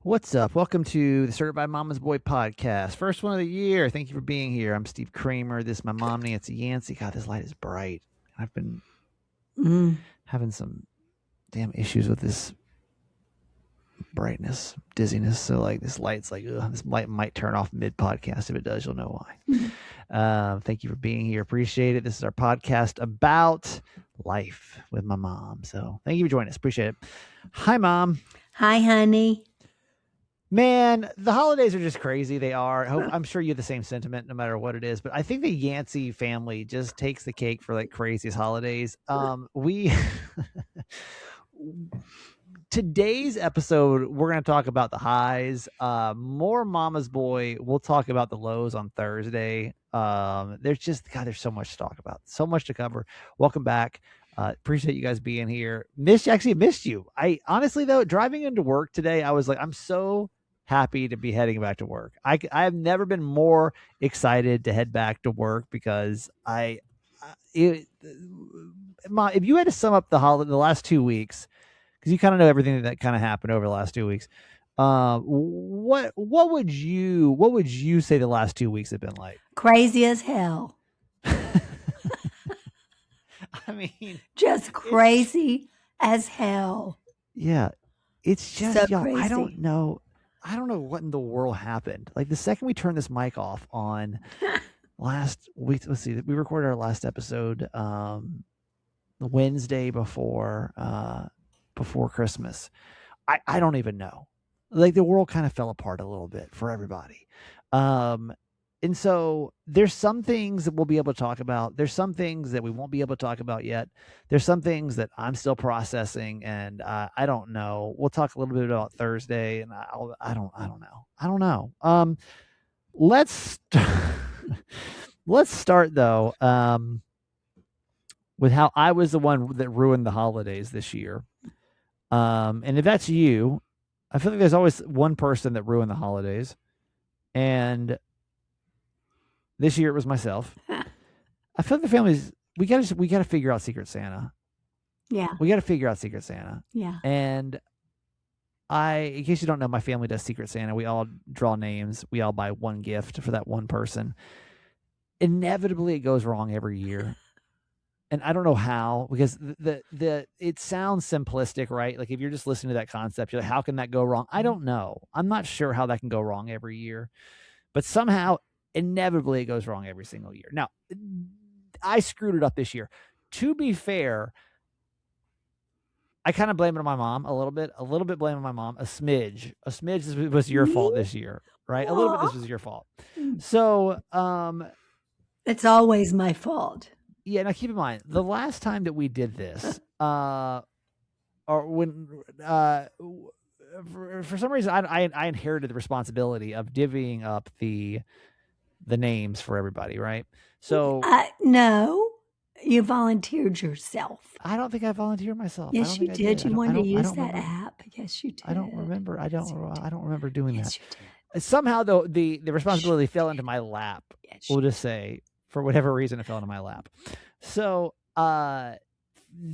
What's up? Welcome to the Certified Mama's Boy podcast. First one of the year. Thank you for being here. I'm Steve Kramer. This is my mom, Nancy Yancey. God, this light is bright. I've been having some damn issues with this brightness, dizziness. So like this light's like, this light might turn off mid-podcast. If it does, you'll know why. Thank you for being here. Appreciate it. This is our podcast about life with my mom. So thank you for joining us. Appreciate it. Hi, Mom. Hi, honey. Man, the holidays are just crazy. They are. I'm sure you have the same sentiment no matter what it is. But I think the Yancey family just takes the cake for like craziest holidays. Today's episode, we're going to talk about the highs. More Mama's Boy. We'll talk about the lows on Thursday. There's so much to talk about. So much to cover. Welcome back. Appreciate you guys being here. Missed you. I honestly, though, driving into work today, I was like, I'm so happy to be heading back to work. I've never been more excited to head back to work because Mom, if you had to sum up the last 2 weeks, because you kind of know everything that kind of happened over the last 2 weeks, what would you say the last 2 weeks have been like? Crazy as hell. I mean, just crazy as hell. Yeah, it's just so crazy. I don't know what in the world happened. Like the second we turned this mic off on last week, let's see, we recorded our last episode the Wednesday before Christmas. I don't even know. Like the world kind of fell apart a little bit for everybody. And so there's some things that we'll be able to talk about. There's some things that we won't be able to talk about yet. There's some things that I'm still processing, and I don't know. We'll talk a little bit about Thursday, and I don't know. Let's start though with how I was the one that ruined the holidays this year. And if that's you, I feel like there's always one person that ruined the holidays, and this year it was myself. I feel like the families, we gotta figure out Secret Santa. Yeah. We gotta figure out Secret Santa. Yeah. And in case you don't know, my family does Secret Santa. We all draw names. We all buy one gift for that one person. Inevitably it goes wrong every year. And I don't know how, because it sounds simplistic, right? Like if you're just listening to that concept, you're like, how can that go wrong? I don't know. I'm not sure how that can go wrong every year, but somehow inevitably it goes wrong every single year. Now, I screwed it up this year. To be fair, I kind of blame it on my mom a little bit blame on my mom, a smidge was your fault this year, right? A little bit, this was your fault. So, it's always my fault. Yeah. Now keep in mind, the last time that we did this, or when, for some reason, I inherited the responsibility of divvying up the names for everybody, right? So no, you volunteered yourself. I don't think I volunteered myself. Yes, you did. You wanted to use that app. Yes, you did. I don't remember. I don't remember doing that. Yes, you did. Somehow, though, the responsibility fell into my lap. We'll just say, for whatever reason, it fell into my lap. So the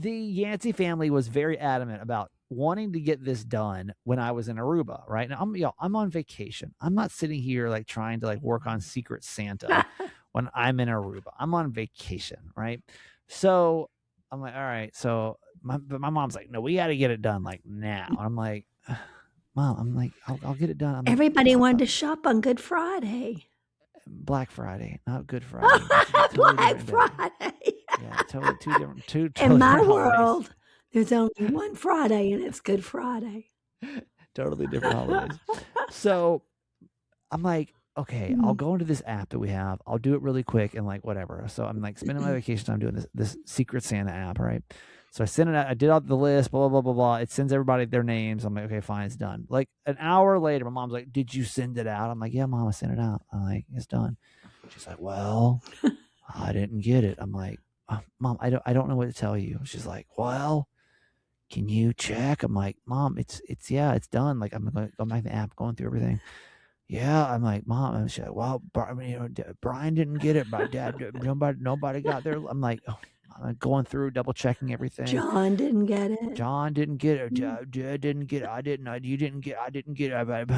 Yancey family was very adamant about wanting to get this done when I was in Aruba, right? Now I'm on vacation. I'm not sitting here like trying to like work on Secret Santa when I'm in Aruba. I'm on vacation, right? So I'm like, all right. So my mom's like, no, we got to get it done like now. And I'm like, Mom, I'm like, I'll get it done. Everybody wanted to shop on Good Friday. Black Friday, not Good Friday. Black Friday. Yeah, totally two different. Totally in my different world, holidays. There's only one Friday, and it's Good Friday. Totally different holidays. So I'm like, okay, I'll go into this app that we have. I'll do it really quick and like whatever. So I'm like spending my vacation time doing this Secret Santa app, right? So I sent it out. I did out the list, blah, blah, blah, blah. It sends everybody their names. I'm like, okay, fine, it's done. Like an hour later, my mom's like, did you send it out? I'm like, yeah, Mom, I sent it out. I'm like, it's done. She's like, well, I didn't get it. I'm like, Mom, I don't know what to tell you. She's like, well, can you check? I'm like, Mom, it's done. Like I'm going back to the app, going through everything. Yeah, I'm like, Mom. And she's like, well, Brian didn't get it. My dad, nobody got there. I'm like, oh, I'm going through, double checking everything. John didn't get it. John didn't get it. Dad didn't get it. I didn't. You didn't get. I didn't get it.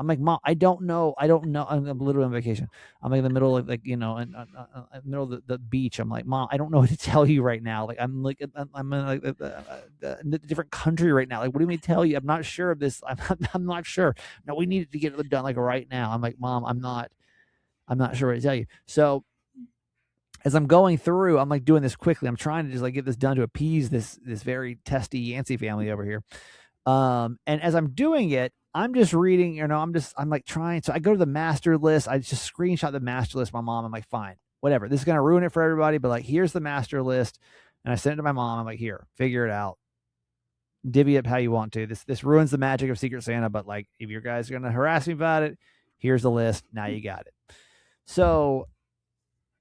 I'm like, Mom, I don't know. I'm literally on vacation. I'm like in the middle of in the middle of the beach. I'm like, Mom, I don't know what to tell you right now. Like I'm in like a different country right now. Like, what do you mean tell you? I'm not sure of this. I'm not sure. No, we need to get it done like right now. I'm like, Mom, I'm not sure what to tell you. So as I'm going through, I'm like doing this quickly. I'm trying to just like get this done to appease this very testy Yancey family over here. And as I'm doing it, I'm just reading, I'm like trying. So I go to the master list. I just screenshot the master list. My mom, I'm like, fine, whatever. This is going to ruin it for everybody. But like, here's the master list. And I sent it to my mom. I'm like, here, figure it out. Divvy up how you want to. This ruins the magic of Secret Santa. But like, if you guys are going to harass me about it, here's the list. Now you got it. So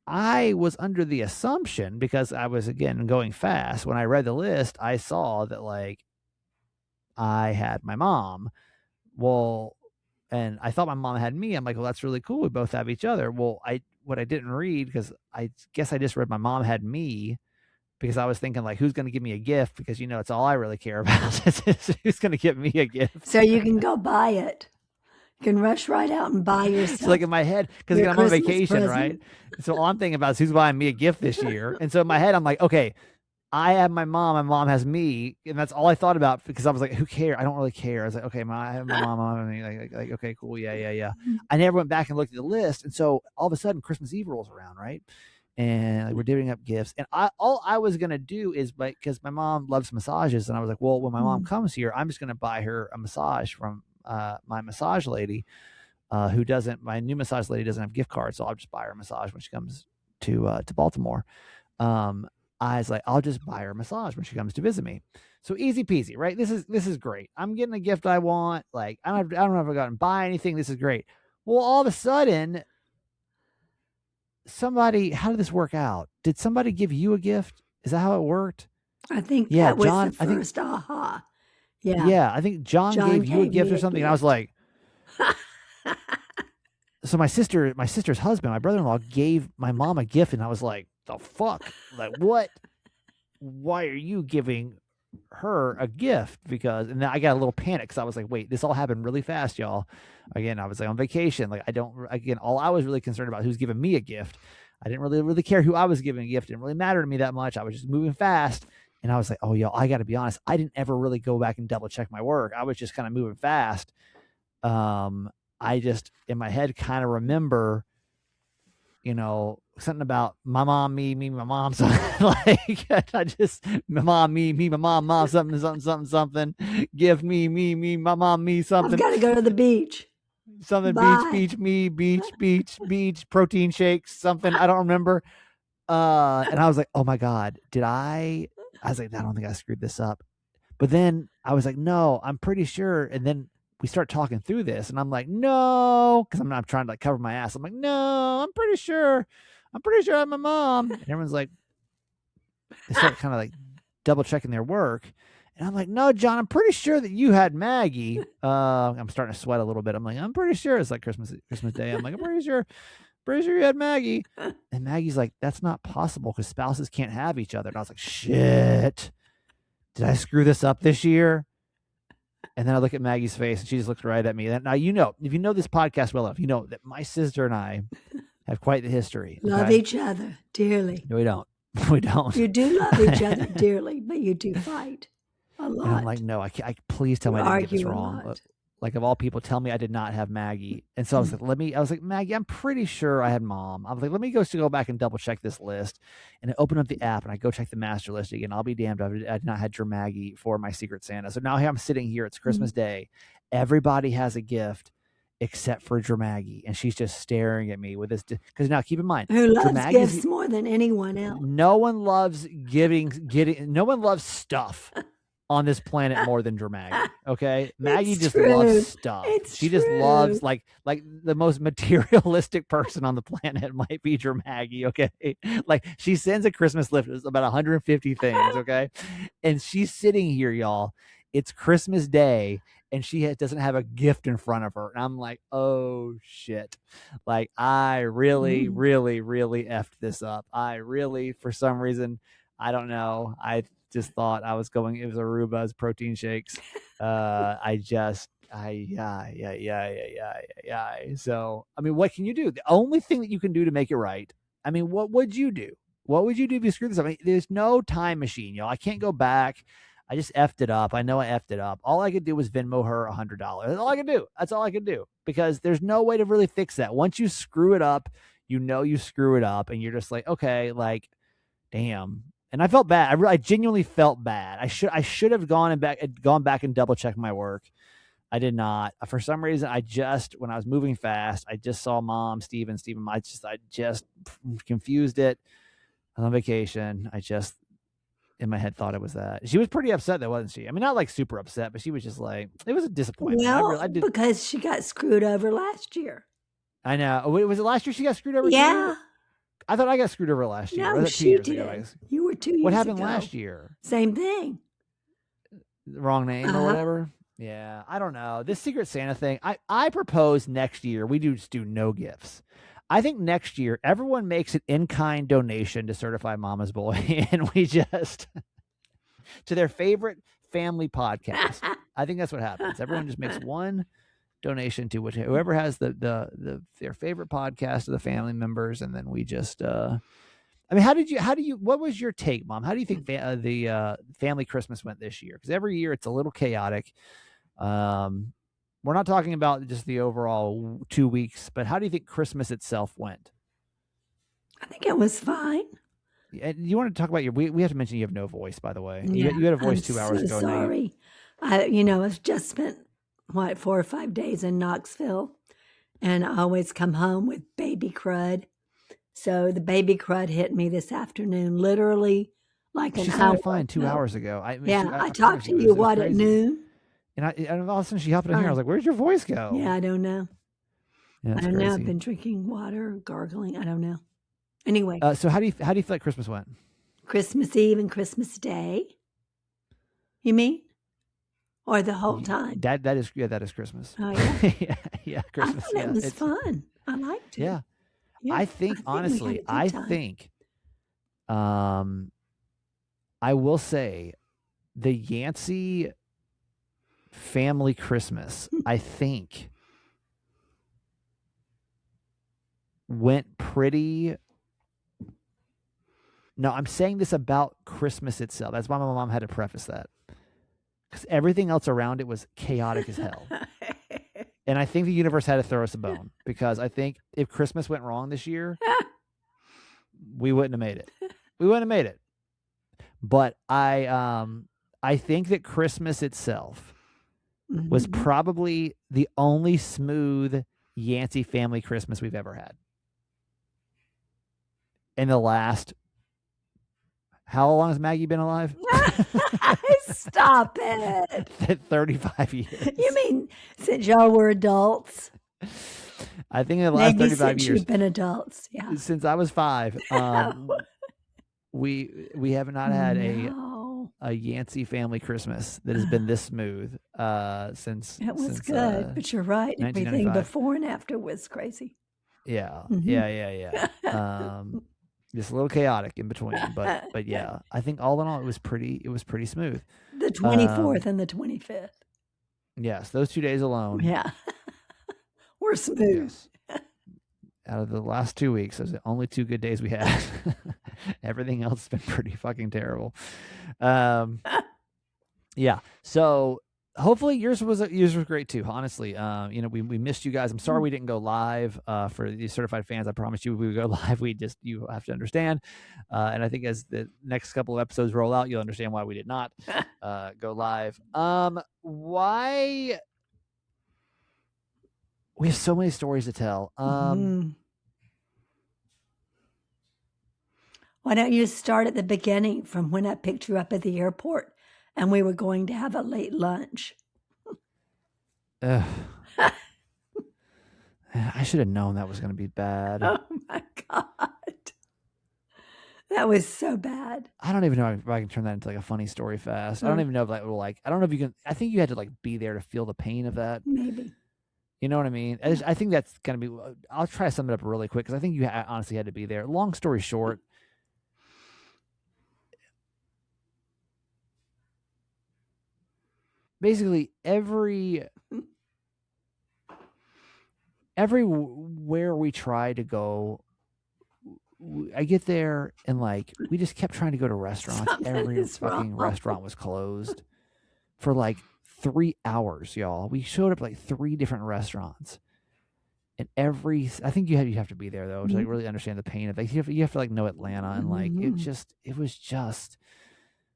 I was under the assumption, because I was, again, going fast. When I read the list, I saw that like I had my mom. Well, and I thought my mom had me. I'm like, well, that's really cool. We both have each other. Well, what I didn't read, because I guess I just read my mom had me, because I was thinking like, who's going to give me a gift? Because it's all I really care about is who's going to give me a gift. So you can go buy it. You can rush right out and buy yourself. So like in my head, because I'm on vacation, right? So all I'm thinking about is who's buying me a gift this year. And so in my head, I'm like, okay, I have my mom has me, and that's all I thought about, because I was like, who cares? I don't really care. I was like, okay, I have my mom and me. Like, okay, cool, yeah. I never went back and looked at the list, and so all of a sudden Christmas Eve rolls around, right? And like, we're divvying up gifts, and all I was gonna do is, because my mom loves massages, and I was like, well, when my mom comes here, I'm just gonna buy her a massage from my massage lady, my new massage lady doesn't have gift cards, so I'll just buy her a massage when she comes to Baltimore. I was like, I'll just buy her a massage when she comes to visit me. So easy peasy, right? This is great. I'm getting a gift I want. Like, I don't have to go out and buy anything. This is great. Well, all of a sudden, how did this work out? Did somebody give you a gift? Is that how it worked? I think that was John, the first aha. Yeah, I think John gave you a gift or something. And I was like, so my sister's husband, my brother-in-law, gave my mom a gift, and I was like, the fuck? Like, what? Why are you giving her a gift? And then I got a little panic, because I was like, wait, this all happened really fast, y'all. Again, I was like on vacation. Like, all I was really concerned about who's giving me a gift. I didn't really care who I was giving a gift. It didn't really matter to me that much. I was just moving fast. And I was like, oh, y'all, I got to be honest. I didn't ever really go back and double check my work. I was just kind of moving fast. I just, in my head, kind of remember, something about my mom, me, my mom, something like, I just, my mom, me, my mom, something, gift, me, my mom, me, something. I've got to go to the beach. Something. Bye. beach, protein shakes, something. I don't remember. And I was like, oh my God, I was like, I don't think I screwed this up. But then I was like, no, I'm pretty sure. And then we start talking through this, and I'm like, no, because I'm not trying to like cover my ass. I'm like, no, I'm pretty sure I'm my mom. And everyone's like, they start kind of like double checking their work. And I'm like, no, John, I'm pretty sure that you had Maggie. I'm starting to sweat a little bit. I'm like, I'm pretty sure it's like Christmas Day. I'm like, I'm pretty sure you had Maggie. And Maggie's like, that's not possible, because spouses can't have each other. And I was like, shit, did I screw this up this year? And then I look at Maggie's face, and she just looks right at me. Now, if you know this podcast well enough, you know that my sister and I have quite the history. Love each other dearly. No, we don't. We don't. You do love each other dearly, but you do fight a lot. And I'm like, no, I please tell me I didn't get this wrong. Like, of all people, tell me I did not have Maggie. And so I was like, Maggie, I'm pretty sure I had mom. I was like, let me go back and double check this list. And I open up the app, and I go check the master list again. I'll be damned. I did not have your Maggie for my Secret Santa. So now I'm sitting here. It's Christmas Day. Everybody has a gift except for Dramaggie, and she's just staring at me with this. Because now, keep in mind, who loves gifts more than anyone else? No one loves no one loves stuff on this planet more than Dramaggie. Okay, Maggie just loves stuff. She just loves like the most materialistic person on the planet might be Dramaggie. Okay, like she sends a Christmas list of about 150 things. Okay, and she's sitting here, y'all. It's Christmas Day, and she doesn't have a gift in front of her. And I'm like, oh shit. Like, I really, really, really effed this up. I really, for some reason, I don't know. I just thought I was going. It was Aruba's protein shakes. Yeah. So, I mean, what can you do? The only thing that you can do to make it right. I mean, what would you do? What would you do if you screwed this up? I mean, there's no time machine, y'all. I can't go back. I just effed it up. I know I effed it up. All I could do was Venmo her $100. That's all I could do. That's all I could do because there's no way to really fix that. Once you screw it up, you know you screw it up, and you're just like, okay, like, damn. And I felt bad. I genuinely felt bad. I should have gone back and double checked my work. I did not. For some reason, when I was moving fast, I just saw Mom, Steven. I just confused it. I was on vacation. I just in my head thought it was that. She was pretty upset though, wasn't she? I mean, not like super upset, but she was just like, it was a disappointment. Well, I did because she got screwed over last year. I know. Was it last year she got screwed over? Yeah. Too? I thought I got screwed over last year. No, she did. You were 2 years ago. What happened last year? Same thing. Wrong name or whatever. Yeah, I don't know. This Secret Santa thing, I propose next year we just do no gifts. I think next year everyone makes an in-kind donation to Certified Mama's Boy, and we just to their favorite family podcast. I think that's what happens. Everyone just makes one donation to whoever has their favorite podcast of the family members, and then we just. I mean, what was your take, Mom? How do you think the family Christmas went this year? Because every year it's a little chaotic. We're not talking about just the overall 2 weeks, but how do you think Christmas itself went? I think it was fine. And you want to talk about we have to mention you have no voice, by the way. Yeah, you had a voice 2 hours ago. Sorry. I've just spent 4 or 5 days in Knoxville, and I always come home with baby crud. So the baby crud hit me this afternoon, literally like an hour. She sounded fine 2 hours ago. I talked to you at noon. And all of a sudden she hopped in here. I was like, "Where'd your voice go?" Yeah, I don't know. Yeah, I don't know. I've been drinking water, gargling. I don't know. Anyway, so how do you feel like Christmas went? Christmas Eve and Christmas Day. You mean, or the whole time? That is Christmas. Oh yeah, yeah, Christmas. I thought it was fun. I liked it. Yeah, I think honestly, I will say the Yancey family Christmas, I think, went pretty. No, I'm saying this about Christmas itself. That's why my mom had to preface that. Because everything else around it was chaotic as hell. And I think the universe had to throw us a bone. Because I think if Christmas went wrong this year, we wouldn't have made it. We wouldn't have made it. But I think that Christmas itself was probably the only smooth Yancey family Christmas we've ever had. In the last... How long has Maggie been alive? Stop it. 35 years. You mean since y'all were adults? I think in the last 35 since years. You've been adults, yeah. Since I was 5. We have not had a Yancey family Christmas that has been this smooth since. It was good, but you're right. Everything before and after was crazy. Yeah, yeah. Just a little chaotic in between, but yeah, I think all in all, it was pretty smooth. The 24th and the 25th. Yes, those 2 days alone. Yeah, we're smooth. Yes. Out of the last 2 weeks, those are the only 2 good days we had. Everything else has been pretty fucking terrible. Yeah. So hopefully yours was great too. Honestly, we missed you guys. I'm sorry we didn't go live for the certified fans. I promised you we would go live. You have to understand. And I think as the next couple of episodes roll out, you'll understand why we did not go live. Why? We have so many stories to tell. Why don't you start at the beginning from when I picked you up at the airport and we were going to have a late lunch? I should have known that was going to be bad. Oh my God. That was so bad. I don't even know if I can turn that into like a funny story fast. I don't even know if that will I don't know if you can. I think you had to like be there to feel the pain of that. Maybe. You know what I mean? I think that's going to be, I'll try to sum it up really quick because I think you honestly had to be there. Long story short, basically everywhere we try to go, I get there and like we just kept trying to go to restaurants. Something Every is fucking wrong. restaurant was closed for like 3 hours, y'all. We showed up at like 3 different restaurants. And I think you have to be there though to like really understand the pain of like you have to like know Atlanta and like it was just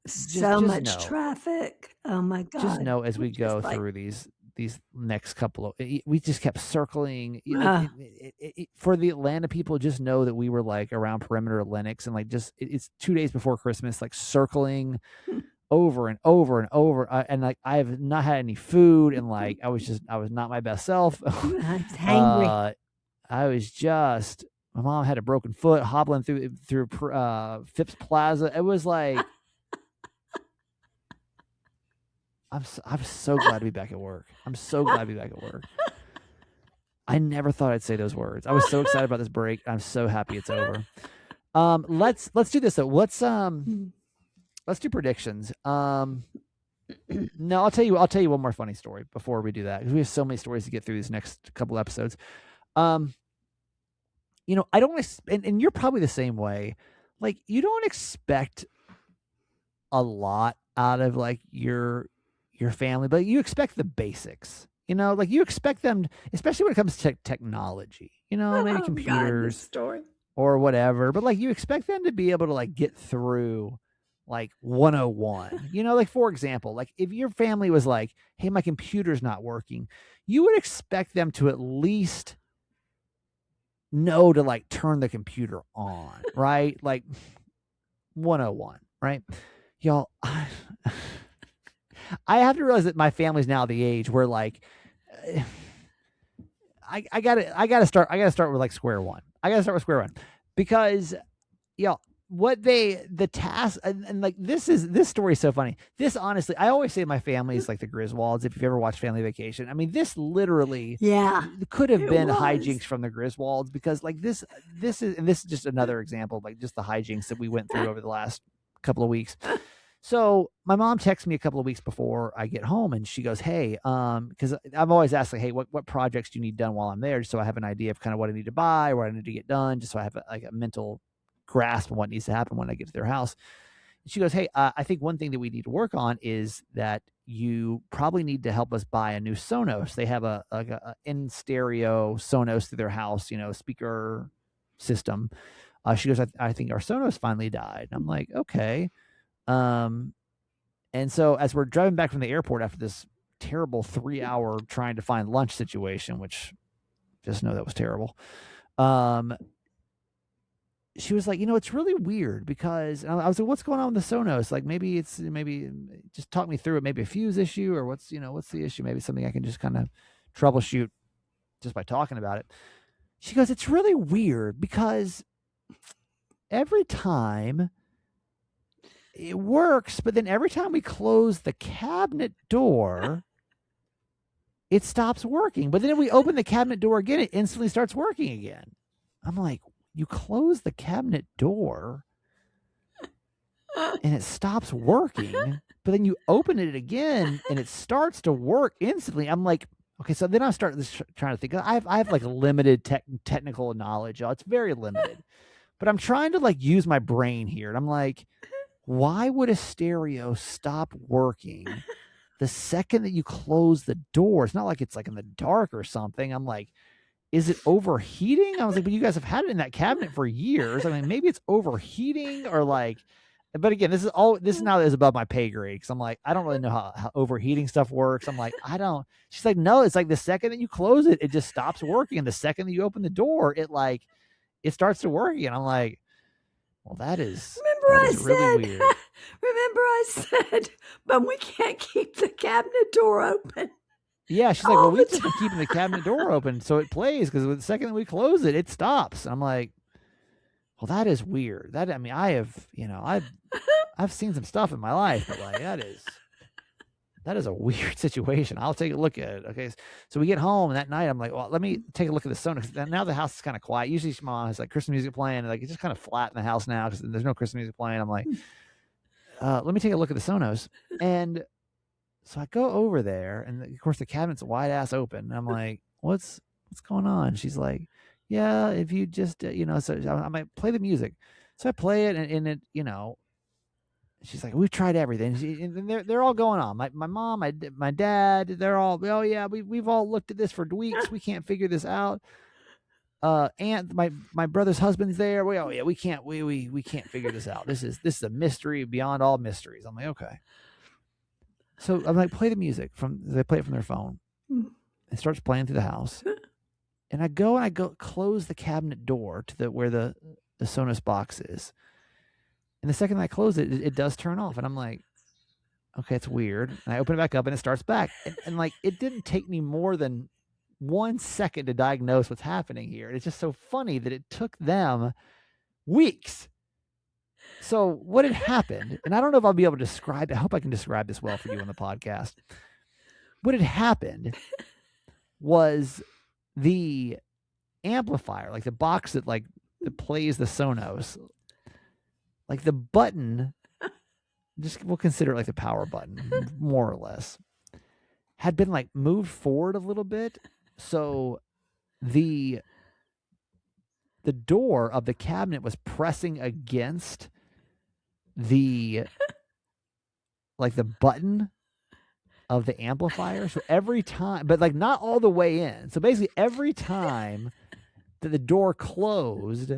So just much know. traffic. Oh my God. Just know as we Just go like, through these next couple of we just kept circling for the Atlanta people. Just know that we were like around perimeter Lennox and like just it's 2 days before Christmas, like circling over and over and over, and like I've not had any food and like I was not my best self. I was hangry. I was just, my mom had a broken foot hobbling through Phipps Plaza. It was like I'm so glad to be back at work. I'm so glad to be back at work. I never thought I'd say those words. I was so excited about this break. I'm so happy it's over. Let's do this though. Let's do predictions. No, I'll tell you one more funny story before we do that, because we have so many stories to get through these next couple episodes. You know, I don't, and you're probably the same way. Like, you don't expect a lot out of like your family, but you expect the basics. You know, like you expect them, especially when it comes to technology. You know, maybe computers story. or whatever. But like you expect them to be able to like get through like 101. You know, like for example, like if your family was like, "Hey, my computer's not working," you would expect them to at least know to like turn the computer on, right? Like 101, right? Y'all, I have to realize that my family's now the age where like I gotta start with like square one. I gotta start with square one because y'all, the task and like this story is so funny. This honestly, I always say my family is like the Griswolds. If you've ever watched Family Vacation, I mean, this literally could have been hijinks from the Griswolds, because like this is just another example of like just the hijinks that we went through over the last couple of weeks. So my mom texts me a couple of weeks before I get home, and she goes, "Hey, because I've always asked like, hey, what projects do you need done while I'm there, just so I have an idea of kind of what I need to buy, or what I need to get done, just so I have like a mental grasp on what needs to happen when I get to their house." And she goes, "Hey, I think one thing that we need to work on is that you probably need to help us buy a new Sonos. They have a in stereo Sonos to their house, you know, speaker system." She goes, I think our Sonos finally died. And I'm like, okay. And so as we're driving back from the airport after this terrible 3-hour trying to find lunch situation, which just know that was terrible. She was like, you know, it's really weird because I was like, what's going on with the Sonos? Like maybe just talk me through it. Maybe a fuse issue, or what's the issue? Maybe something I can just kind of troubleshoot just by talking about it. She goes, it's really weird because every time it works, but then every time we close the cabinet door, it stops working. But then if we open the cabinet door again, it instantly starts working again. I'm like, you close the cabinet door and it stops working, but then you open it again and it starts to work instantly. I'm like, okay, so then I start trying to think. I have like limited technical knowledge. It's very limited, but I'm trying to like use my brain here. And I'm like, why would a stereo stop working the second that you close the door? It's not like it's like in the dark or something. I'm like, is it overheating? I was like, but you guys have had it in that cabinet for years. I mean, maybe it's overheating or like, but again, this is now is above my pay grade. Cause I'm like, I don't really know how overheating stuff works. I'm like, she's like, no, it's like the second that you close it, it just stops working. And the second that you open the door, it starts to work again. I'm like, well, that is really weird. Remember I said, but we can't keep the cabinet door open. Yeah, she's like, well, we've just been keeping the cabinet door open so it plays, because the second that we close it, it stops. I'm like, well, that is weird. I mean, I've seen some stuff in my life, but like that is a weird situation. I'll take a look at it. Okay, so we get home, and that night I'm like, well, let me take a look at the Sonos. Now the house is kind of quiet. Usually my mom has like Christmas music playing, and like it's just kind of flat in the house now because there's no Christmas music playing. I'm like, let me take a look at the Sonos, and So I go over there, and of course the cabinet's wide ass open. And I'm like, what's going on? She's like, yeah, if you just, so I might play the music. So I play it, and it, she's like, we've tried everything. And they're all going on. My mom, my dad, they're all, oh yeah, we've all looked at this for weeks. We can't figure this out. Aunt, my brother's husband's there. Oh yeah, we can't figure this out. This is a mystery beyond all mysteries. I'm like, okay. So I'm like, play the music they play it from their phone. It starts playing through the house. And I go close the cabinet door to where the Sonos box is. And the second I close it, it does turn off. And I'm like, okay, it's weird. And I open it back up and it starts back. And like, it didn't take me more than 1 second to diagnose what's happening here. It's just so funny that it took them weeks. So what had happened, and I don't know if I'll be able to describe it. I hope I can describe this well for you on the podcast. What had happened was the amplifier, like the box that plays the Sonos, like the button, we'll consider it like the power button, more or less, had been like moved forward a little bit. So the door of the cabinet was pressing against the button of the amplifier. So every time, but like not all the way in. So basically every time that the door closed,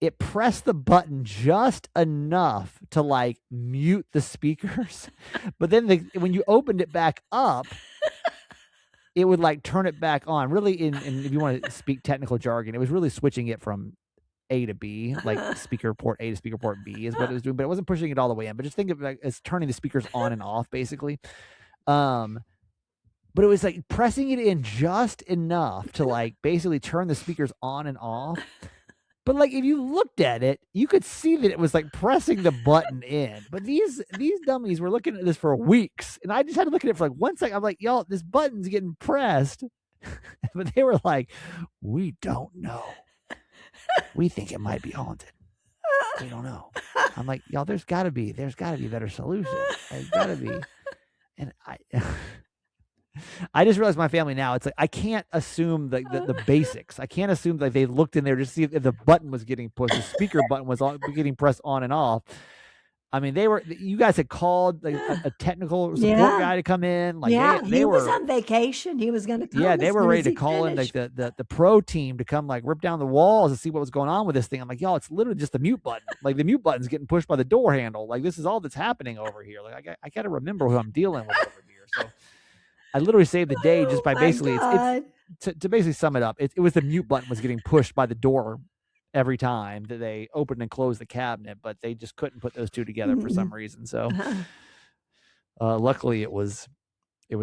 it pressed the button just enough to like mute the speakers. But then when you opened it back up, it would like turn it back on. Really, in if you want to speak technical jargon, it was really switching it from A to B, like speaker port A to speaker port B is what it was doing, but it wasn't pushing it all the way in. But just think of it as turning the speakers on and off, basically. But it was like pressing it in just enough to like basically turn the speakers on and off. But like if you looked at it, you could see that it was like pressing the button in. But these dummies were looking at this for weeks, and I just had to look at it for like 1 second. I'm like, y'all, this button's getting pressed. But they were like, we don't know. We think it might be haunted. We don't know. I'm like, y'all, there's got to be a better solution. There's got to be. And I just realized my family now, it's like I can't assume the basics. I can't assume that they looked in there to see if the button was getting pushed, the speaker button was getting pressed on and off. I mean, you guys had called like a technical support guy to come in. Like he was on vacation. He was going to come. Yeah, they were ready to call in like the pro team to come like rip down the walls and see what was going on with this thing. I'm like, y'all, it's literally just the mute button. Like the mute button's getting pushed by the door handle. Like this is all that's happening over here. Like I got to remember who I'm dealing with over here. So I literally saved the day just by basically to basically sum it up. It was the mute button was getting pushed by the door every time that they opened and closed the cabinet, but they just couldn't put those two together for some reason. So luckily it was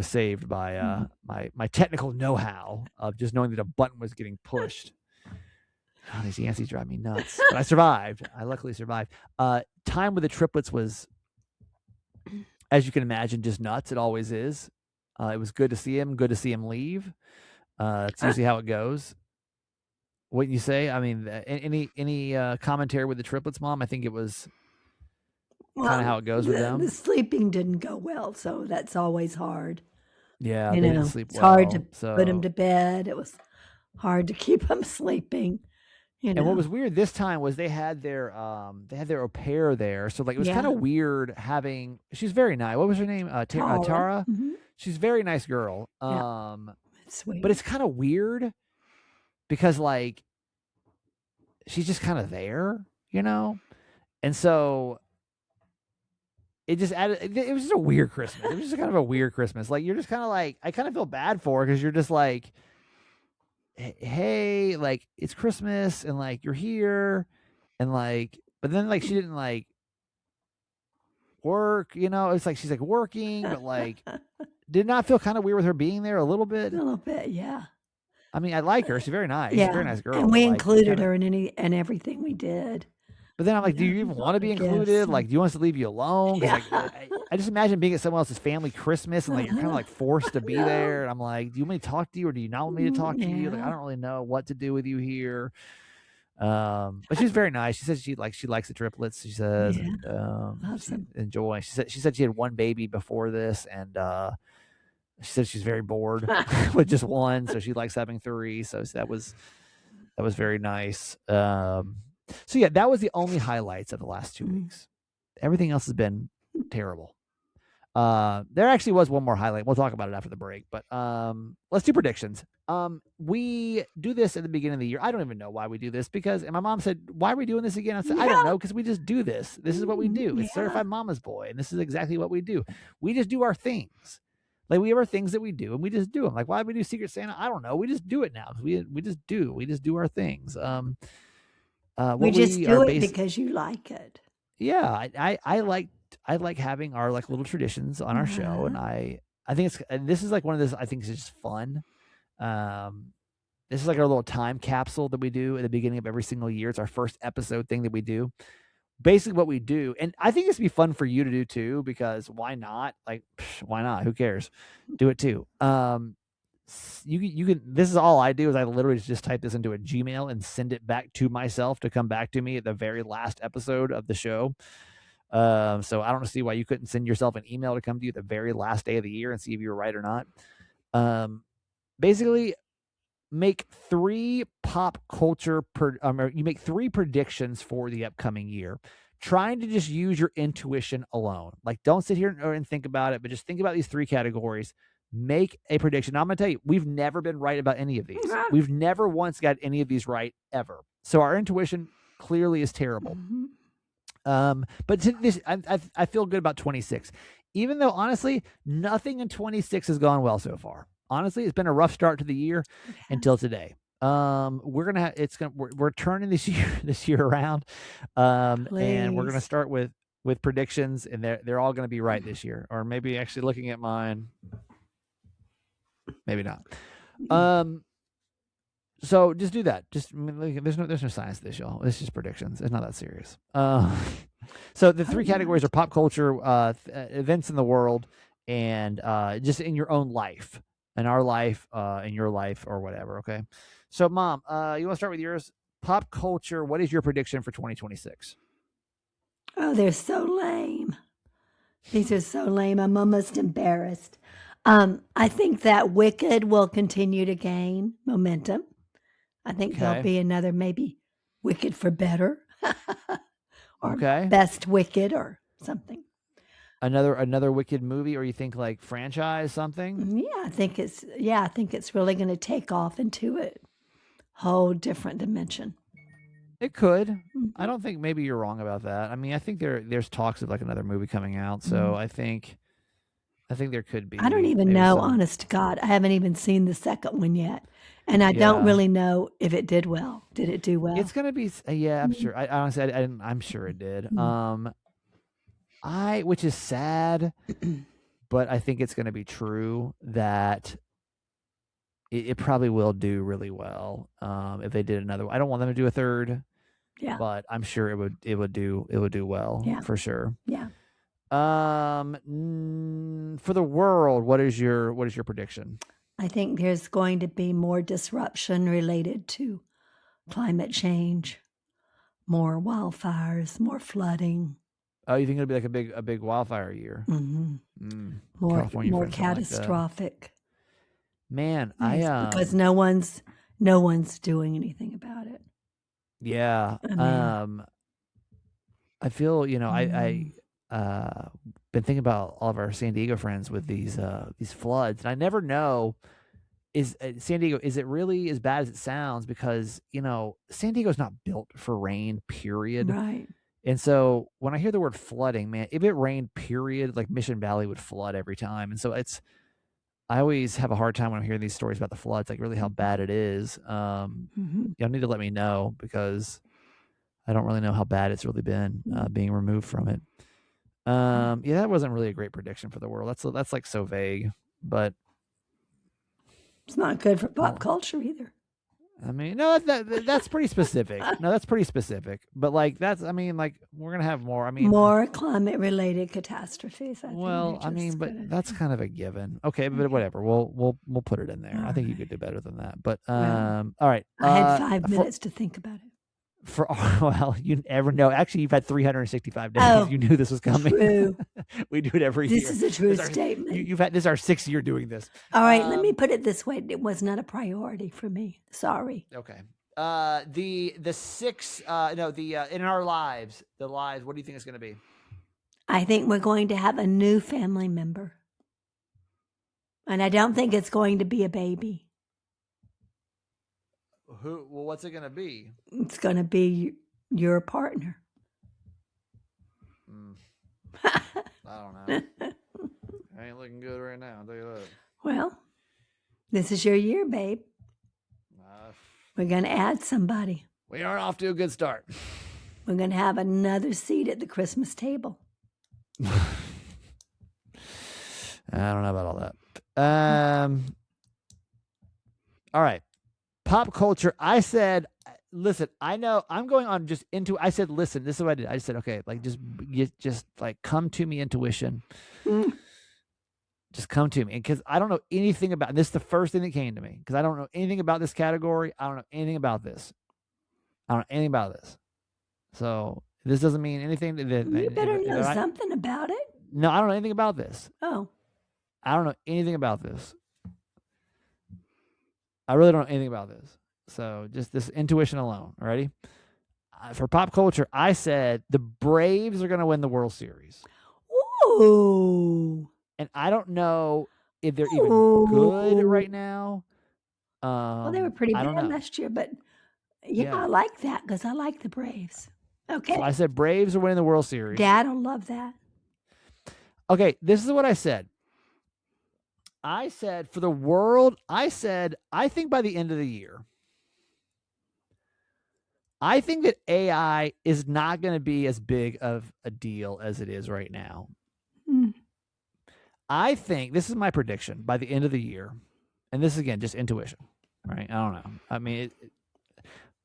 saved by my technical know-how of just knowing that a button was getting pushed. Oh, these Yanceys drive me nuts. But I survived. I luckily survived. Time with the triplets was, as you can imagine, just nuts. It always is. It was good to see him. Good to see him leave. It's usually how it goes. Wouldn't you say? I mean, any commentary with the triplets, Mom? I think it was kind of how it goes with them. The sleeping didn't go well, so that's always hard. Yeah, they didn't sleep well. It's hard to put them to bed. It was hard to keep them sleeping. And what was weird this time was they had their au pair there, so like it was kind of weird having. She's very nice. What was her name? Tara. Mm-hmm. She's a very nice girl. Sweet. But it's kind of weird because like she's just kind of there, and so it just added. It was just a weird Christmas. It was just kind of a weird Christmas. Like you're just kind of like I kind of feel bad for her because you're just like, hey, like it's Christmas and like you're here, and like, but then like she didn't like work. It's like she's like working, but like. Did not feel kind of weird with her being there a little bit? A little bit, yeah. I mean, I like her. She's very nice. Yeah. She's a very nice girl. And we included her in everything we did. But then I'm like, do you even want to be included? Like, do you want us to leave you alone? Yeah. Like, I just imagine being at someone else's family Christmas and like you're kind of like forced to be there. And I'm like, do you want me to talk to you or do you not want me to talk to you? Like, I don't really know what to do with you here. But she's very nice. She says she likes the triplets. She says, Yeah, and she awesome. enjoys. She said she had one baby before this, and she said she's very bored with just one, so she likes having three. So that was very nice. So yeah, that was the only highlights of the last 2 weeks. Everything else has been terrible. There actually was one more highlight. We'll talk about it after the break, but let's do predictions. We do this at the beginning of the year. I don't even know why we do this because, and my mom said, "Why are we doing this again?" I said, "I don't Yeah. know, because we just do this. This is what we do. It's Yeah. certified mama's boy, and this is exactly what we do. We just do our things. Like we have our things that we do, and we just do them. Like why do we do Secret Santa? I don't know. We just do it now. We just do our things. We What just we are do it based, because you like it. yeah. I like having our like little traditions on our show, and I think it's, and this is like one of those, I think it's just fun. This is like our little time capsule that we do at the beginning of every single year. It's our first episode thing that we do. Basically what we do, and I think this would be fun for you to do too, because why not? Like, why not? Who cares? Do it too. You can, this is all I do is I literally just type this into a Gmail and send it back to myself to come back to me at the very last episode of the show. So I don't see why you couldn't send yourself an email to come to you the very last day of the year and see if you were right or not. Basically make 3 pop culture you make 3 predictions for the upcoming year, trying to just use your intuition alone. Like don't sit here and think about it, but just think about these 3 categories. Make a prediction. Now, I'm gonna tell you, we've never been right about any of these. We've never once got any of these right ever. So our intuition clearly is terrible. But this, I feel good about 26, even though honestly, nothing in 26 has gone well so far. Honestly, it's been a rough start to the year until today. We're turning this year around, and we're gonna start with predictions, and they're all gonna be right this year, or maybe actually looking at mine, maybe not. So just do that. Just there's no science to this, y'all. It's just predictions. It's not that serious. So the 3 categories are pop culture, events in the world, and just in your own life, in our life, in your life, or whatever. Okay. So, Mom, you want to start with yours? Pop culture. What is your prediction for 2026? Oh, they're so lame. These are so lame. I'm almost embarrassed. I think that Wicked will continue to gain momentum. I think there'll be another maybe Wicked for Better or Best Wicked or something. Another Wicked movie, or you think like franchise something? Yeah, I think it's really going to take off into a whole different dimension. It could. I don't think maybe you're wrong about that. I mean, I think there's talks of like another movie coming out, so I think there could be. I don't even know, honest to God. I haven't even seen the second one yet. And I don't really know if it did well. Did it do well? It's gonna be, yeah, I'm sure. I honestly, I'm sure it did. Which is sad, but I think it's gonna be true that it probably will do really well. If they did another one. I don't want them to do a third. Yeah. But I'm sure it would do well. Yeah. For sure. Yeah. For the world, what is your prediction? I think there's going to be more disruption related to climate change, more wildfires, more flooding. Oh, you think it'll be like a big wildfire year? More catastrophic. Man, because no one's doing anything about it. Yeah. I feel, I been thinking about all of our San Diego friends with these floods, and I never know, is San Diego, is it really as bad as it sounds? Because San Diego's not built for rain, period. Right. And so when I hear the word flooding, man, if it rained, period, like Mission Valley would flood every time. And so I always have a hard time when I'm hearing these stories about the floods, like really how bad it is. Y'all need to let me know, because I don't really know how bad it's really been being removed from it. Yeah, that wasn't really a great prediction for the world. That's like so vague, but it's not good for pop culture either. I mean, no, that's pretty specific. No, that's pretty specific. But like we're gonna have more. I mean, more climate related catastrophes. But that's kind of a given. Okay, but whatever. We'll put it in there. I think you could do better than that. But all right. I had 5 minutes to think about it. well, you never know. Actually, you've had 365 days. Oh, You knew this was coming. true. We do it every year. This is a true This is our- statement. You've had this is our 6th year doing this. All right, let me put it this way. It was not a priority for me. Sorry. Okay. The 6 in our lives, what do you think it's going to be? I think we're going to have a new family member. And I don't think it's going to be a baby. Well, what's it going to be? It's going to be your partner. I don't know. I ain't looking good right now, I'll tell you that. Well, this is your year, babe. We're going to add somebody. We aren't off to a good start. We're going to have another seat at the Christmas table. I don't know about all that. All right. Pop culture. I said, listen, I know I'm going on just into, I said, listen, this is what I did. I just said, okay, like just like come to me, intuition. Just come to me. And because I don't know anything about, and this is the first thing that came to me, because I don't know anything about this category. I don't know anything about this. I don't know anything about this. So this doesn't mean anything. You better know something about it. No, I don't know anything about this. Oh. I don't know anything about this. I really don't know anything about this. So just this intuition alone. Ready? For pop culture, I said the Braves are going to win the World Series. Ooh. And I don't know if they're even good right now. Well, they were pretty bad last year, but yeah, I like that because I like the Braves. Okay. So I said Braves are winning the World Series. Dad will love that. Okay, this is what I said. I said for the world, I think by the end of the year, I think that AI is not going to be as big of a deal as it is right now. I think, this is my prediction, by the end of the year, and this is, again, just intuition, right? I don't know. I mean,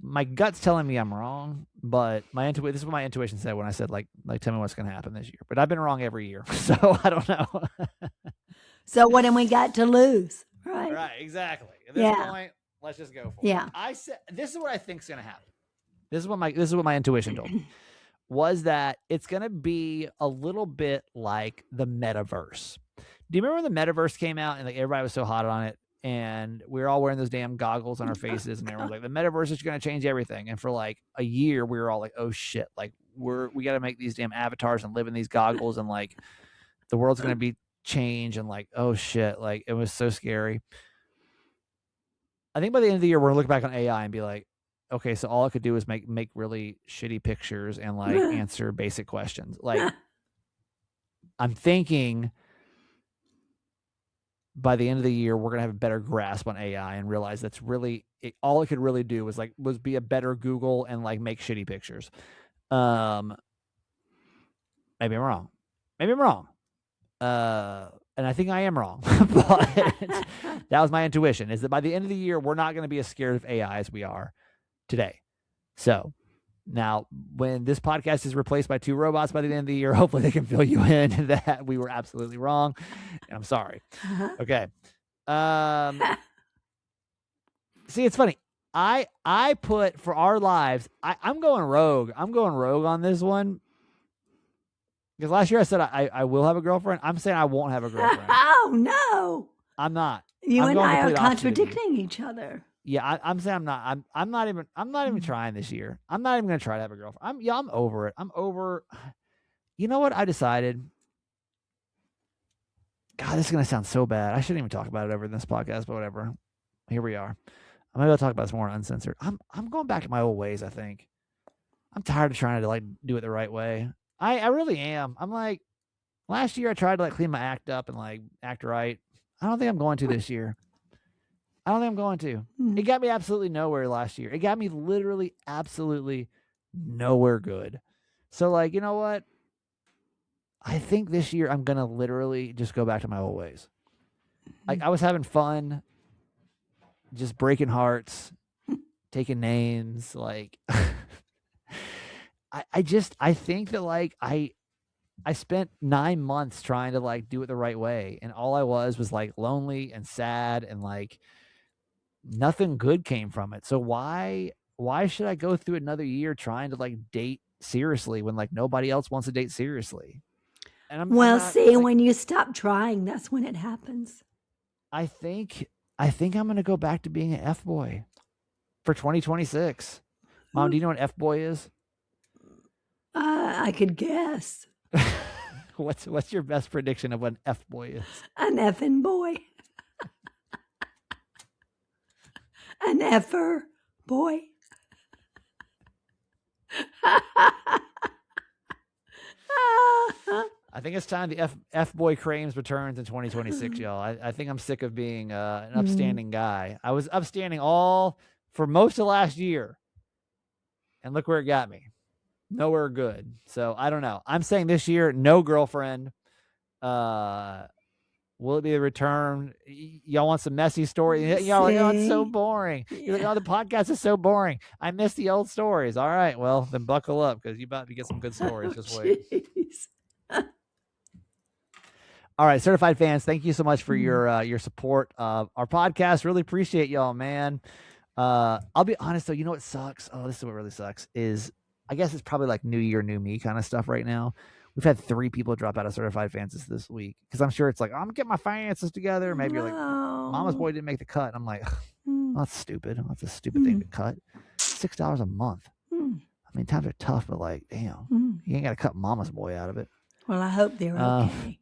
my gut's telling me I'm wrong, but this is what my intuition said when I said, like tell me what's going to happen this year. But I've been wrong every year, so I don't know. So what have we got to lose, right? Right, exactly. At this point, let's just go for it. I said, this is what I think is going to happen. This is what my intuition told me, was that it's going to be a little bit like the metaverse. Do you remember when the metaverse came out and like everybody was so hot on it, and we were all wearing those damn goggles on our faces, and everyone's like, the metaverse is going to change everything. And for like a year, we were all like, oh shit, like we got to make these damn avatars and live in these goggles, and like the world's going to be changed, and like, oh shit, like it was so scary. I think by the end of the year, we're gonna look back on AI and be like, okay, so all I could do is make really shitty pictures and like answer basic questions. Like, I'm thinking by the end of the year, we're gonna have a better grasp on AI and realize that's really all it could really do was be a better Google and like make shitty pictures. Maybe I'm wrong. And I think I am wrong, but that was my intuition, is that by the end of the year, we're not going to be as scared of AI as we are today. So now when this podcast is replaced by 2 robots by the end of the year, hopefully they can fill you in that we were absolutely wrong. And I'm sorry. Okay. See, it's funny. I put for our lives, I'm going rogue. I'm going rogue on this one. Because last year I said I will have a girlfriend. I'm saying I won't have a girlfriend. Oh, no. I'm not. You and I are contradicting each other. Yeah, I'm saying I'm not. I'm not even trying this year. I'm not even going to try to have a girlfriend. I'm over it. I'm over. You know what I decided? God, this is going to sound so bad. I shouldn't even talk about it over this podcast, but whatever. Here we are. I'm maybe I'll talk about this more uncensored. I'm going back to my old ways, I think. I'm tired of trying to like do it the right way. I really am. I'm like, last year I tried to like clean my act up and like act right. I don't think I'm going to this year. I don't think I'm going to. It got me absolutely nowhere last year. It got me literally absolutely nowhere good. So like, you know what? I think this year I'm going to literally just go back to my old ways. Like I was having fun, just breaking hearts, taking names, like I think that like I spent 9 months trying to like do it the right way, and all I was like lonely and sad, and like nothing good came from it. So why why should I go through another year trying to like date seriously when like nobody else wants to date seriously? And I'm Well, not see, like, when you stop trying, that's when it happens. I think I'm gonna go back to being an F boy for 2026. Mom, do you know what F boy is? I could guess. What's your best prediction of what an F boy is? An effing boy. An effer boy. I think it's time the F boy Crames returns in 2026, y'all. I think I'm sick of being an upstanding guy. I was upstanding all for most of last year, and look where it got me. Nowhere good. So I don't know. I'm saying this year, no girlfriend. Will it be a return? Y'all want some messy stories? Y'all like, oh, it's so boring. You're like, oh, the podcast is so boring. I miss the old stories. All right, well, then buckle up because you're about to get some good stories. Just wait. All right, certified fans, thank you so much for your support of our podcast. Really appreciate y'all, man. I'll be honest though, you know what sucks? Oh, this is what really sucks is I guess it's probably like new year, new me kind of stuff right now. We've had 3 people drop out of certified fans this week because I'm sure it's like, I'm gonna get my finances together. Maybe you're like, Mama's boy didn't make the cut. I'm like, oh, that's stupid. That's a stupid thing to cut. $6 a month. I mean, times are tough, but like, damn, you ain't got to cut Mama's boy out of it. Well, I hope they're okay.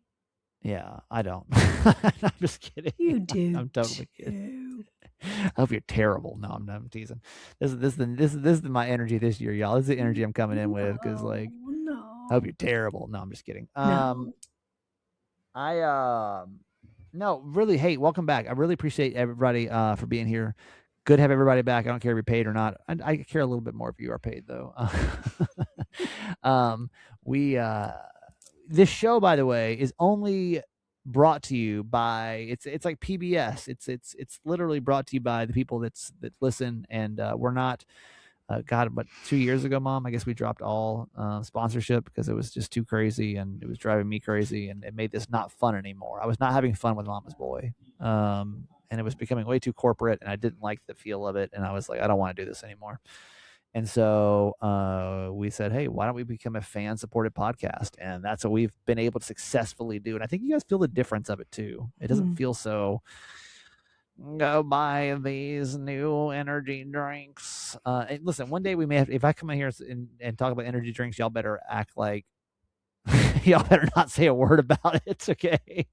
Yeah, I don't. I'm just kidding. You do. I'm totally kidding. I hope you're terrible. No, I'm teasing. This is my energy this year, y'all. This is the energy I'm coming in with because like, I hope you're terrible. No, I'm just kidding. No. No, really. Hey, welcome back. I really appreciate everybody for being here. Good to have everybody back. I don't care if you're paid or not. I care a little bit more if you are paid though. This show, by the way, is only brought to you by it's like PBS. It's literally brought to you by the people that listen, and we're not. God, but 2 years ago, Mom, I guess we dropped all sponsorship because it was just too crazy and it was driving me crazy, and it made this not fun anymore. I was not having fun with Mama's Boy, and it was becoming way too corporate, and I didn't like the feel of it, and I was like, I don't want to do this anymore. And so we said, hey, why don't we become a fan-supported podcast? And that's what we've been able to successfully do. And I think you guys feel the difference of it too. It doesn't feel so, go buy these new energy drinks. And listen, one day we may have, if I come in here and talk about energy drinks, y'all better act like, y'all better not say a word about it. It's okay.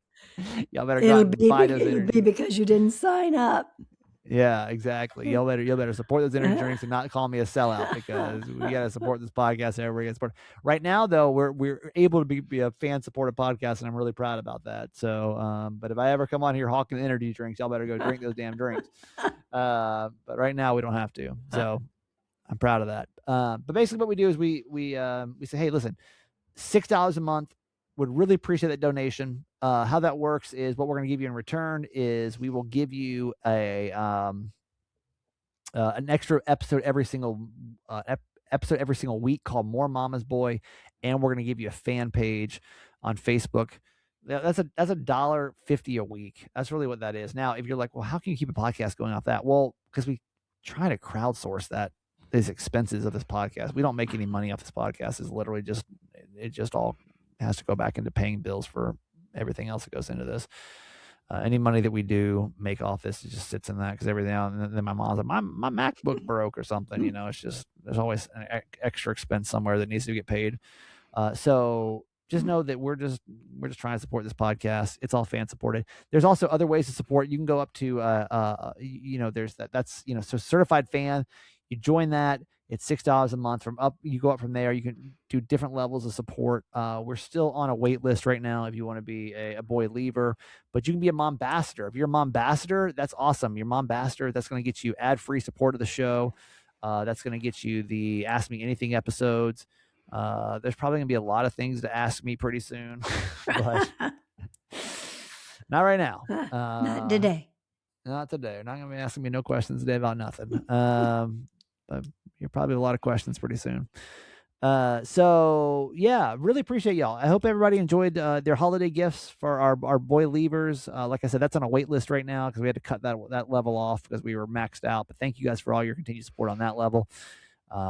Y'all better go and buy those energy. It'll be because you didn't sign up. Yeah, exactly. Y'all better support those energy drinks and not call me a sellout because we got to support this podcast. Everybody gets support. Right now, though, we're able to be a fan supported podcast, and I'm really proud about that. So, but if I ever come on here hawking energy drinks, y'all better go drink those damn drinks. But right now, we don't have to. So, I'm proud of that. But basically, what we do is we say, hey, listen, $6 a month. Would really appreciate that donation. How that works is what we're going to give you in return is we will give you an extra episode every single week called More Mama's Boy, and we're going to give you a fan page on Facebook. That's $1.50 a week. That's really what that is. Now, if you're like, well, how can you keep a podcast going off that? Well, because we try to crowdsource these expenses of this podcast. We don't make any money off this podcast. It's literally just all has to go back into paying bills for everything else that goes into this. Any money that we do make off this, it just sits in that because every now and then my mom's like, my MacBook broke or something. You know, it's just there's always an extra expense somewhere that needs to get paid. So just know that we're just trying to support this podcast. It's all fan supported. There's also other ways to support. You can go up to there's that's so certified fan. You join that. It's $6 a month. You go up from there. You can do different levels of support. We're still on a wait list right now if you want to be a boy leaver, but you can be a mom ambassador. If you're a mom ambassador, that's awesome. You're a mom ambassador. That's going to get you ad-free support of the show. That's going to get you the Ask Me Anything episodes. There's probably going to be a lot of things to ask me pretty soon, but not right now. Not today. Not today. You're not going to be asking me no questions today about nothing. But you're probably a lot of questions pretty soon. So yeah, really appreciate y'all. I hope everybody enjoyed their holiday gifts for our boy Leavers. Like I said, that's on a wait list right now because we had to cut that level off because we were maxed out. But thank you guys for all your continued support on that level.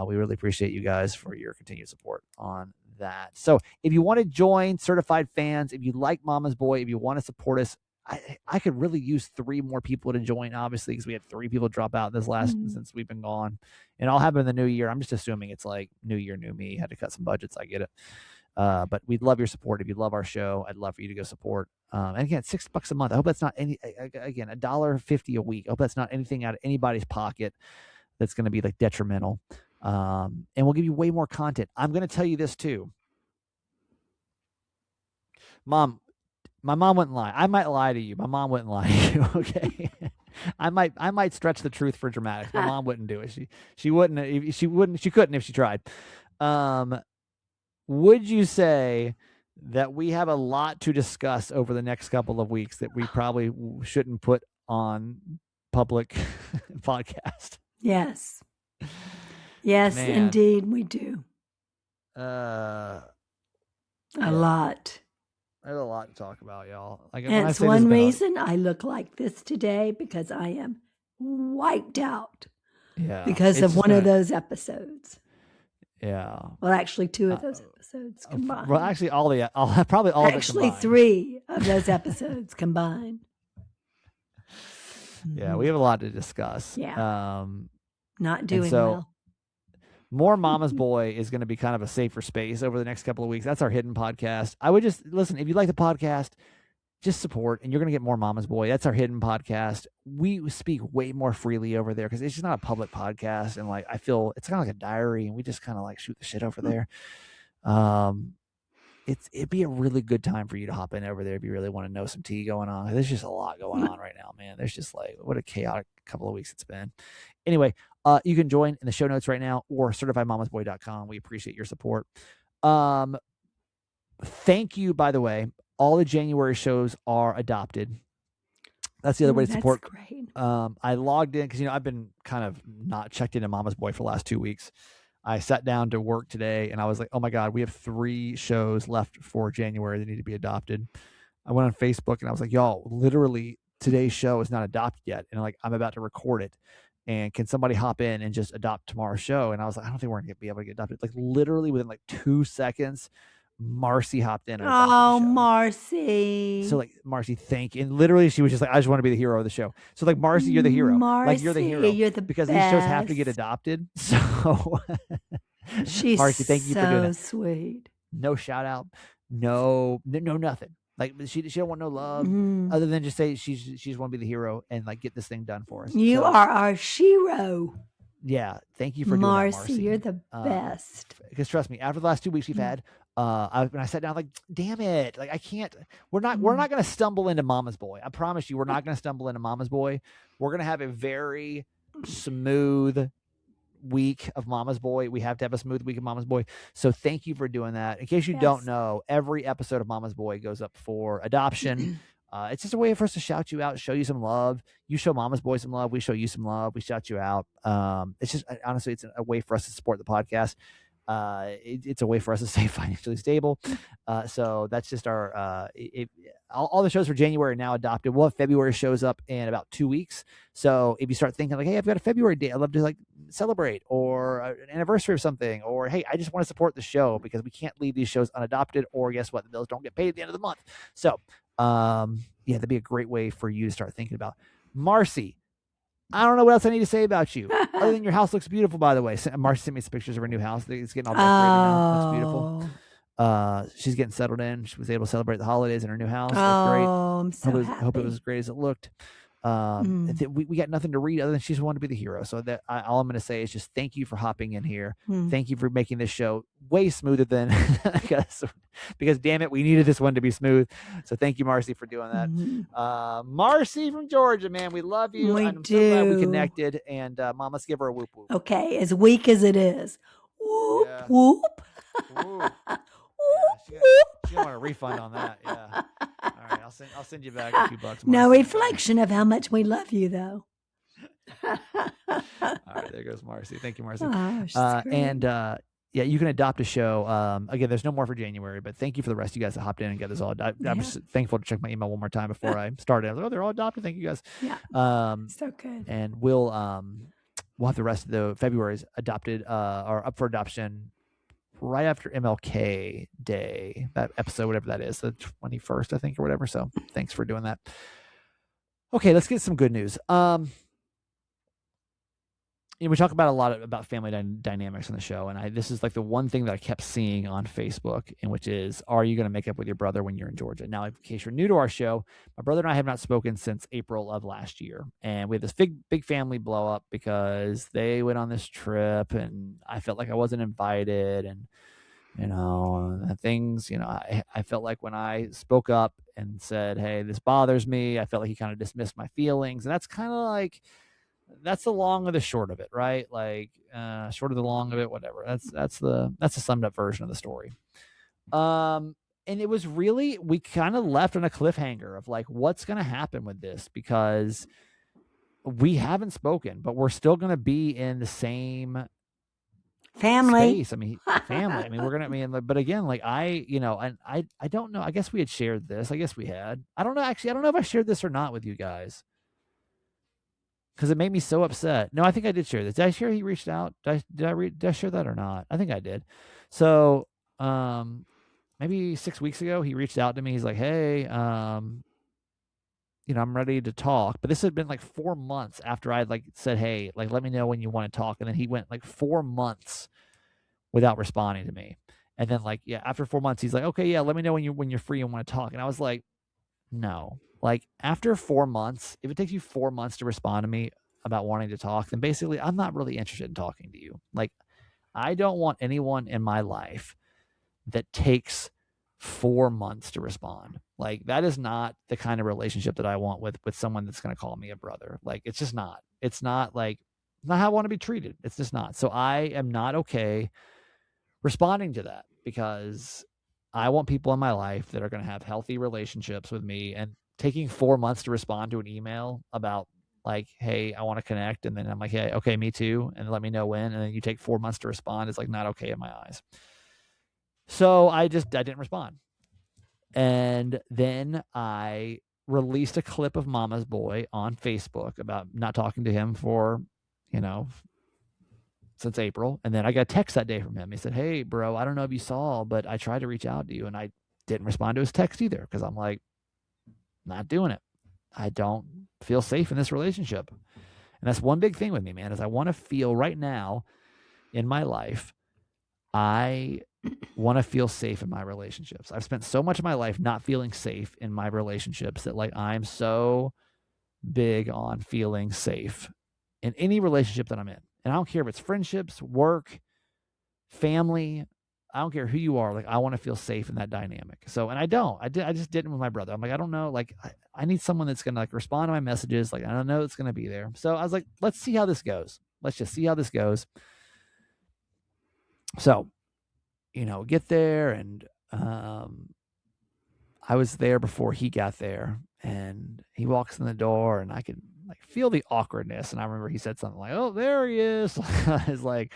We really appreciate you guys for your continued support on that. So if you want to join certified fans, if you like Mama's Boy, if you want to support us, I could really use 3 more people to join, obviously, because we had 3 people drop out this last since we've been gone. And I'll happen in the new year. I'm just assuming it's like new year, new me. Had to cut some budgets. I get it. But we'd love your support. If you love our show, I'd love for you to go support. And again, $6 a month. I hope that's not again, $1.50 a week. I hope that's not anything out of anybody's pocket that's going to be like detrimental. And we'll give you way more content. I'm going to tell you this too. Mom, my mom wouldn't lie. I might lie to you. My mom wouldn't lie to you. Okay. I might stretch the truth for dramatics. My mom wouldn't do it. She wouldn't. She couldn't if she tried. Would you say that we have a lot to discuss over the next couple of weeks that we probably shouldn't put on public podcast? Yes. Yes, Man. indeed, we do. A lot. There's a lot to talk about, y'all. Like, and it's one reason I look like this today, because I am wiped out. Yeah. Because of one of those episodes. Yeah. Well, actually, 2 of those episodes combined. Well, actually, probably all actually, of it combined. 3 of those episodes combined. Yeah, we have a lot to discuss. Yeah. Not doing well. More Mama's Boy is going to be kind of a safer space over the next couple of weeks. That's our hidden podcast. I would just listen. If you like the podcast, just support, and you're going to get more Mama's Boy. That's our hidden podcast. We speak way more freely over there because it's just not a public podcast. And like, I feel it's kind of like a diary, and we just kind of like shoot the shit over there. It'd be a really good time for you to hop in over there if you really want to know some tea going on. There's just a lot going on right now, man. There's just like, what a chaotic couple of weeks it's been. Anyway, you can join in the show notes right now or certifiedmamasboy.com. We appreciate your support. Thank you, by the way. All the January shows are adopted. That's the other way to support. Great. I logged in because, I've been kind of not checked into Mama's Boy for the last 2 weeks. I sat down to work today and I was like, oh my God, we have 3 shows left for January that need to be adopted. I went on Facebook and I was like, y'all, literally today's show is not adopted yet. And like, I'm about to record it. And can somebody hop in and just adopt tomorrow's show? And I was like, I don't think we're going to be able to get adopted. Like literally within like 2 seconds, Marcy hopped in. Oh, Marcy. So like, Marcy, thank you. And literally she was just like, I just want to be the hero of the show. So like, Marcy, you're the hero. Marcy, like you're the hero. You're the because best. these shows have to get adopted. So she's Marcy, thank you for doing that. So sweet. No shout out. No, nothing. Like she don't want no love other than just say she's want to be the hero and like get this thing done for us. You are our shero. Yeah, thank you for doing that, Marcy. You're the best. Because trust me, after the last 2 weeks we've had, when I sat down, like, damn it, like I can't. We're not going to stumble into Mama's Boy. I promise you, we're not going to stumble into Mama's Boy. We're going to have a very smooth week of Mama's Boy. We have to have a smooth week of Mama's Boy. So thank you for doing that. In case you don't know, every episode of Mama's Boy goes up for adoption. It's just a way for us to shout you out, show you some love. You show Mama's Boy some love. We show you some love. We shout you out. It's just, honestly, it's a way for us to support the podcast. It's a way for us to stay financially stable. So that's just our, all the shows for January are now adopted. We'll have February shows up in about 2 weeks. So if you start thinking like, hey, I've got a February date, I'd love to like celebrate or an anniversary of something, or, hey, I just want to support the show because we can't leave these shows unadopted, or guess what? The bills don't get paid at the end of the month. So, that'd be a great way for you to start thinking about. Marcy, I don't know what else I need to say about you. Other than your house looks beautiful, by the way. Marcy sent me some pictures of her new house. It's getting all decorated now. Looks beautiful. She's getting settled in. She was able to celebrate the holidays in her new house. That's great. I'm so happy. Hope it was as great as it looked. We got nothing to read other than she just wanted to be the hero. So that all I'm going to say is just thank you for hopping in here. Thank you for making this show way smoother than because damn it, we needed this one to be smooth. So thank you, Marcy, for doing that. Marcy from Georgia, man, we love you. I'm so glad we connected. And Mom, let's give her a whoop whoop. Okay, as weak as it is. Whoop whoop. Whoop. She don't want a refund on that. Yeah. All right, I'll send you back a few bucks. Marcy. No reflection of how much we love you, though. All right, there goes Marcy. Thank you, Marcy. Oh, and yeah, you can adopt a show. Again, there's no more for January, but thank you for the rest of you guys that hopped in and get this all. I'm Yeah. just thankful to check my email one more time before I started. I was like, oh, they're all adopted. Thank you guys. Yeah. Um, So good. and we'll have the rest of the February's adopted or up for adoption right after MLK Day, that episode, whatever that is, the 21st, I think, or whatever. So thanks for doing that. Okay, let's get some good news. We talk about a lot about family dynamics on the show, and this is like the one thing that I kept seeing on Facebook, and which is, are you going to make up with your brother when you're in Georgia? Now, in case you're new to our show, my brother and I have not spoken since April of last year, and we had this big family blow up because they went on this trip, and I felt like I wasn't invited, and things. I felt like when I spoke up and said, "Hey, this bothers me," I felt like he kind of dismissed my feelings, and that's kind of like. That's the long of the short of it, right? Like short of the long of it, whatever. That's the summed up version of the story. And it was really, we kind of left on a cliffhanger of like, what's going to happen with this, because we haven't spoken, but we're still going to be in the same family space. I mean, family. I mean, we're going to, but again, like I don't know. I guess we had shared this. I guess we had. I don't know. Actually, I don't know if I shared this or not with you guys, because it made me so upset. No, I think I did share this. Did I share he reached out? Did I share that or not? I think I did. So maybe 6 weeks ago, he reached out to me. He's like, hey, I'm ready to talk. But this had been like 4 months after I'd like said, hey, like, let me know when you want to talk. And then he went like 4 months without responding to me. And then like, yeah, after 4 months, he's like, okay, yeah, let me know when you're free and want to talk. And I was like, no. Like after 4 months, if it takes you 4 months to respond to me about wanting to talk, then basically I'm not really interested in talking to you. Like I don't want anyone in my life that takes 4 months to respond. Like that is not the kind of relationship that I want with someone that's going to call me a brother. Like it's just not. It's not like not how I want to be treated. It's just not. So I am not okay responding to that, because I want people in my life that are going to have healthy relationships with me, and taking 4 months to respond to an email about like, hey, I want to connect. And then I'm like, hey, okay, me too. And let me know when. And then you take 4 months to respond. It's like not okay in my eyes. So I didn't respond. And then I released a clip of Mama's Boy on Facebook about not talking to him for, since April. And then I got a text that day from him. He said, hey, bro, I don't know if you saw, but I tried to reach out to you. And I didn't respond to his text either, because I'm like, not doing it. I don't feel safe in this relationship. And that's one big thing with me, man, is I want to feel right now in my life, I want to feel safe in my relationships. I've spent so much of my life not feeling safe in my relationships that like I'm so big on feeling safe in any relationship that I'm in. And I don't care if it's friendships, work, family, I don't care who you are. Like I want to feel safe in that dynamic. So, and I just didn't with my brother. I'm like, I don't know. Like I need someone that's going to like respond to my messages. Like, I don't know it's going to be there. So I was like, let's see how this goes. Let's just see how this goes. So, get there. And, I was there before he got there, and he walks in the door, and I could like feel the awkwardness. And I remember he said something like, oh, there he is. I was like,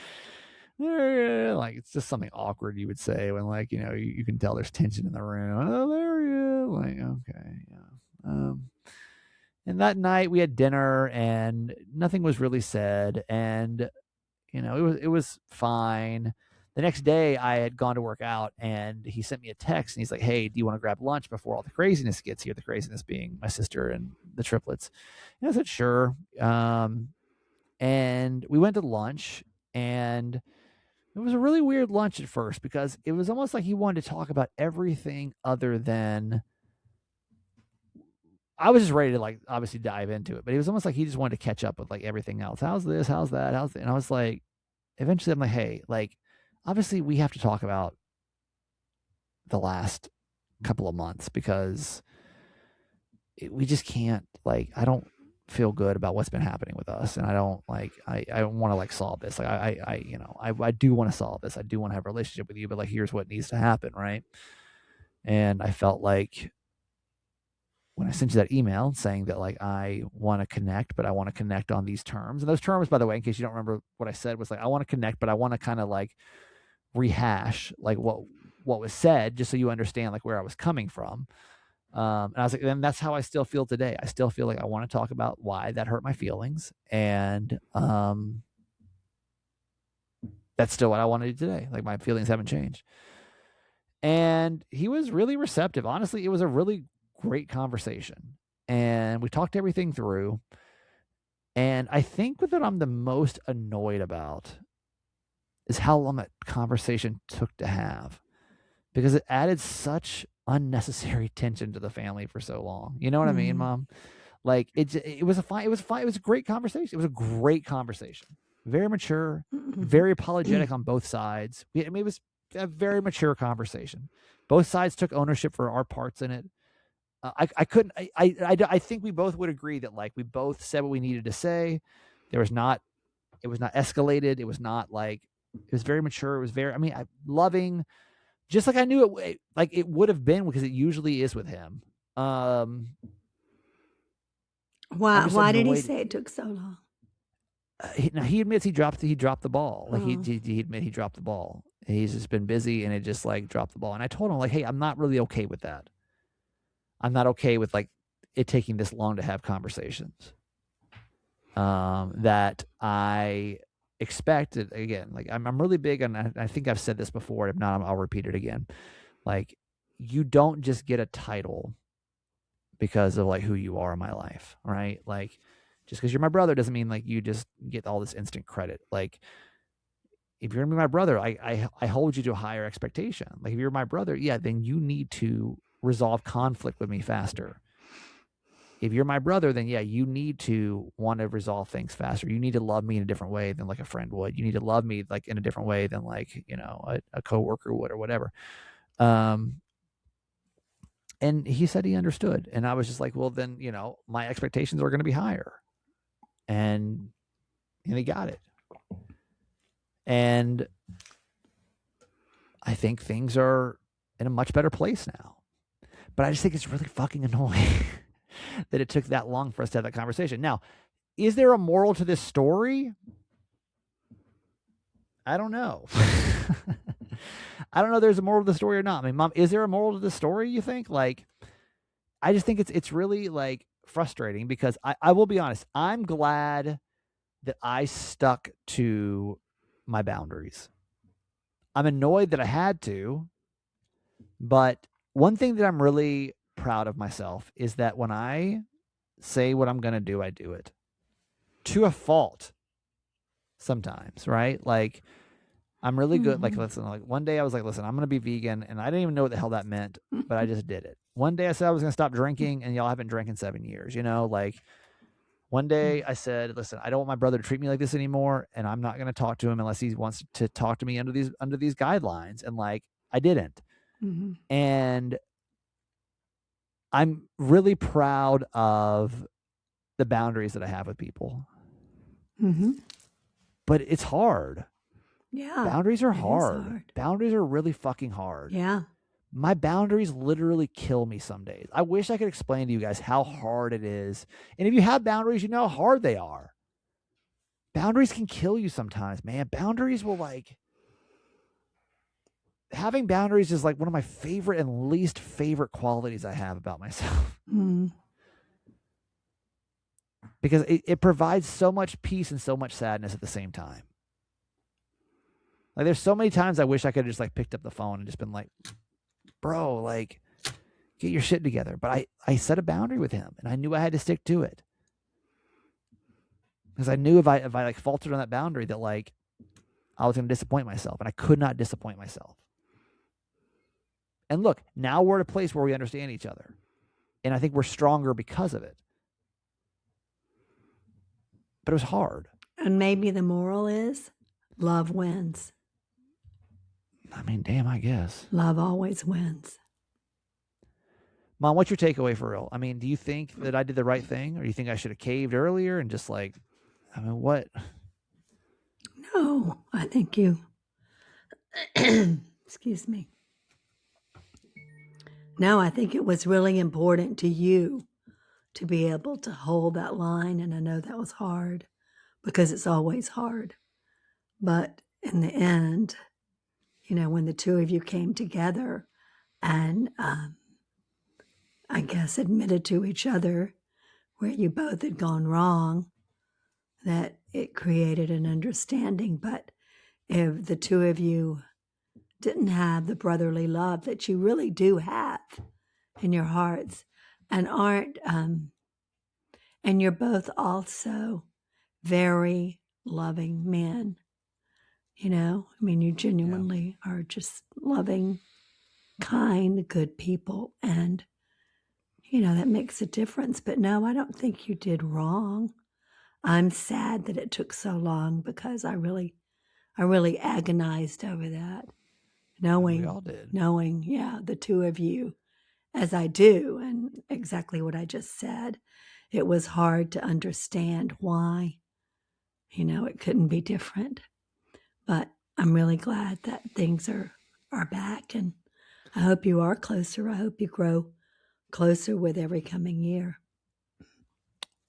like it's just something awkward you would say when like you can tell there's tension in the room. Oh, there he is. Like, okay, yeah. And that night we had dinner, and nothing was really said, and it was fine. The next day I had gone to work out, and he sent me a text, and he's like, hey, do you want to grab lunch before all the craziness gets here? The craziness being my sister and the triplets. And I said, sure. And we went to lunch, and it was a really weird lunch at first, because it was almost like he wanted to talk about everything other than. I was just ready to like obviously dive into it, but it was almost like he just wanted to catch up with like everything else. How's this? How's that? How's that? And I was like, eventually I'm like, hey, like obviously we have to talk about the last couple of months, because we just can't, like, I don't feel good about what's been happening with us, and I don't like I want to like solve this. Like I do want to solve this. I do want to have a relationship with you, but like here's what needs to happen, right? And I felt like when I sent you that email saying that like I want to connect, but I want to connect on these terms. And those terms, by the way, in case you don't remember what I said, was like I want to connect, but I want to kind of like rehash like what was said, just so you understand like where I was coming from. And I was like, and that's how I still feel today. I still feel like I want to talk about why that hurt my feelings. And that's still what I want to do today. Like my feelings haven't changed. And he was really receptive. Honestly, it was a really great conversation. And we talked everything through. And I think that I'm the most annoyed about is how long that conversation took to have, because it added such unnecessary tension to the family for so long. You know what I mean, Mom? Like it was a fine, it was fine. It was a great conversation. It was a great conversation. Very mature, very apologetic on both sides. I mean, it was a very mature conversation. Both sides took ownership for our parts in it. I couldn't. I think we both would agree that like we both said what we needed to say. It was not escalated. It was not like, it was very mature. It was very, I mean, loving, just like I knew it, like it would have been, because it usually is with him. Why did he say it took so long? He admits he dropped the ball. Like he admit he dropped the ball. He's just been busy and it just like dropped the ball. And I told him like, hey, I'm not really okay with that. I'm not okay with like it taking this long to have conversations. That I expected, again, like I'm really big on, I think I've said this before. If not, I'll repeat it again. Like, you don't just get a title because of like who you are in my life, right? Like, just because you're my brother doesn't mean like you just get all this instant credit. Like, if you're gonna be my brother, I hold you to a higher expectation. Like, if you're my brother, yeah, then you need to resolve conflict with me faster. If you're my brother, then yeah, you need to want to resolve things faster. You need to love me in a different way than like a friend would. You need to love me like in a different way than like, you know, a coworker would or whatever. And he said he understood. And I was just like, well, then, you know, my expectations are going to be higher. And he got it. And I think things are in a much better place now. But I just think it's really fucking annoying that it took that long for us to have that conversation. Now, is there a moral to this story? I don't know. I don't know if there's a moral to the story or not. I mean, Mom, is there a moral to the story, you think? Like, I just think it's really like frustrating, because I will be honest, I'm glad that I stuck to my boundaries. I'm annoyed that I had to, but one thing that I'm really proud of myself is that when I say what I'm going to do, I do it to a fault sometimes, right? Like, I'm really good. Like, listen, like one day I was like, listen, I'm going to be vegan. And I didn't even know what the hell that meant, but I just did it. One day I said I was going to stop drinking, and y'all haven't drank in 7 years, you know, like one day I said, listen, I don't want my brother to treat me like this anymore. And I'm not going to talk to him unless he wants to talk to me under these guidelines. And like, I didn't. And I'm really proud of the boundaries that I have with people. But it's hard. Yeah. Boundaries are hard. Boundaries are really fucking hard. Yeah. My boundaries literally kill me some days. I wish I could explain to you guys how hard it is. And if you have boundaries, you know how hard they are. Boundaries can kill you sometimes, man. Boundaries will like... Having boundaries is like one of my favorite and least favorite qualities I have about myself. Because it provides so much peace and so much sadness at the same time. Like, there's so many times I wish I could have just like picked up the phone and just been like, bro, like, get your shit together. But I set a boundary with him, and I knew I had to stick to it. Because I knew if I like faltered on that boundary, that like I was going to disappoint myself, and I could not disappoint myself. And look, now we're at a place where we understand each other. And I think we're stronger because of it. But it was hard. And maybe the moral is love wins. I mean, damn, I guess. Love always wins. Mom, what's your takeaway for real? I mean, do you think that I did the right thing? Or do you think I should have caved earlier and just like, I mean, what? No, I think you, excuse me. No, I think it was really important to you to be able to hold that line. And I know that was hard, because it's always hard. But in the end, when the two of you came together and I guess admitted to each other where you both had gone wrong, that it created an understanding. But if the two of you didn't have the brotherly love that you really do have in your hearts and aren't, and you're both also very loving men, you genuinely are just loving, kind, good people. And, that makes a difference. But no, I don't think you did wrong. I'm sad that it took so long because I really agonized over that. We all did. Knowing, the two of you as I do, and exactly what I just said. It was hard to understand why, it couldn't be different. But I'm really glad that things are back, and I hope you are closer. I hope you grow closer with every coming year.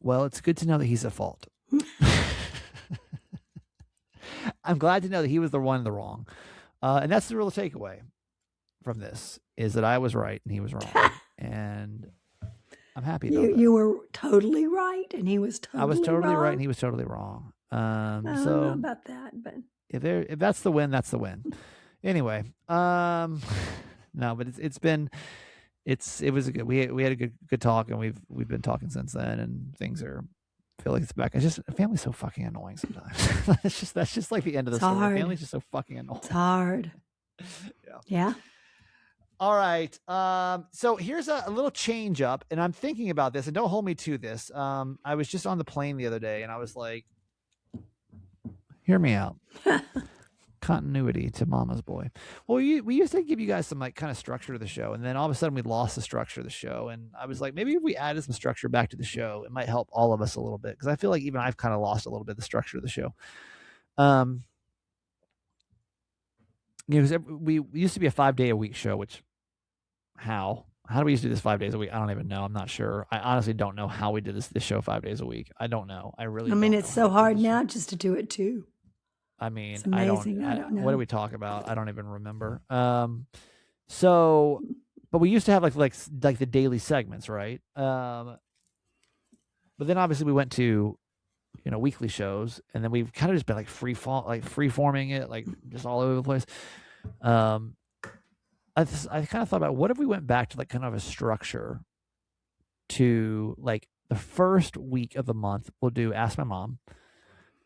Well, it's good to know that he's at fault. I'm glad to know that he was the one in the wrong. And that's the real takeaway from this, is that I was right and he was wrong. And I'm happy about that. You were totally right and he was totally wrong. I was totally right and he was totally wrong. I don't know about that, but if that's the win, that's the win. Anyway, no, but it was a good. We had a good talk, and we've been talking since then, and things feel like it's back. It's just family's so fucking annoying sometimes. that's just like the end of the story. Hard. Family's just so fucking annoying. It's hard. Yeah. All right. So here's a little change up, and I'm thinking about this, and don't hold me to this. I was just on the plane the other day, and I was like, hear me out. Continuity to Mama's Boy. Well, we used to give you guys some like kind of structure to the show, and then all of a sudden we lost the structure of the show. And I was like, maybe if we added some structure back to the show, it might help all of us a little bit, because I feel like even I've kind of lost a little bit of the structure of the show. Because we used to be a 5-day-a-week show, which how do we used to do this 5 days a week? I don't even know. I'm not sure. I honestly don't know how we did this show 5 days a week. I don't know. I mean, it's so hard now just to do it too. I mean, it's amazing. I don't know. What do we talk about? I don't even remember. So, but we used to have like the daily segments, right? But then obviously we went to, weekly shows, and then we've kind of just been like free forming it, like just all over the place. I kind of thought about, what if we went back to like kind of a structure to like the first week of the month, we'll do Ask My Mom.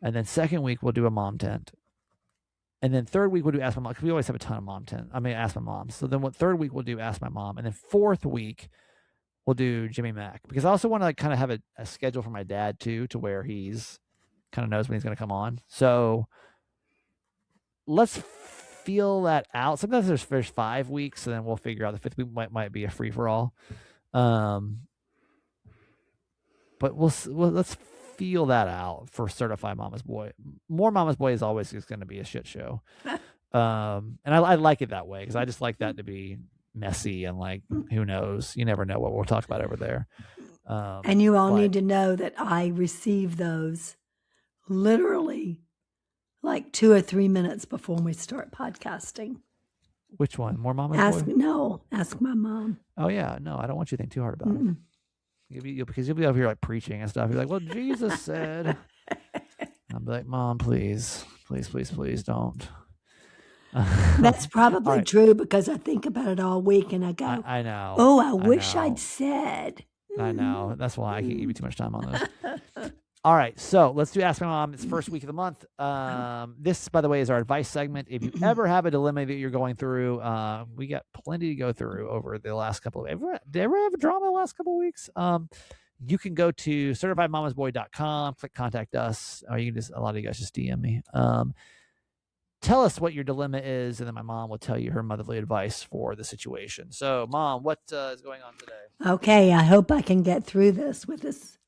And then second week, we'll do a mom tent. And then third week, we'll do Ask My Mom, because we always have a ton of Ask My Mom. So then third week, we'll do Ask My Mom. And then fourth week, we'll do Jimmy Mack. Because I also want to like kind of have a schedule for my dad too, to where he's kind of knows when he's going to come on. So let's feel that out. Sometimes there's 5 weeks, and then we'll figure out the fifth week might be a free-for-all. But let's feel that out for Certified Mama's Boy. More Mama's Boy is always just going to be a shit show. And I like it that way, because I just like that to be messy, and like, who knows? You never know what we'll talk about over there. And you all need to know that I receive those literally like 2 or 3 minutes before we start podcasting. Which one? More Mama's Boy? No, Ask My Mom. Oh yeah, no, I don't want you to think too hard about it. Because you'll be over here like preaching and stuff. You're like, well, Jesus said. I'll be like, Mom, please don't. That's probably true, because I think about it all week and I go, I know. Oh, I wish I'd said. I know. That's why I can't give you too much time on this. All right, so let's do Ask My Mom. It's first week of the month. This, by the way, is our advice segment. If you ever have a dilemma that you're going through, we got plenty to go through over the last couple of. Did I ever have a drama the last couple of weeks? You can go to certifiedmamasboy.com, click contact us, or you can a lot of you guys just DM me. Tell us what your dilemma is, and then my mom will tell you her motherly advice for the situation. So, Mom, what is going on today? Okay, I hope I can get through this with this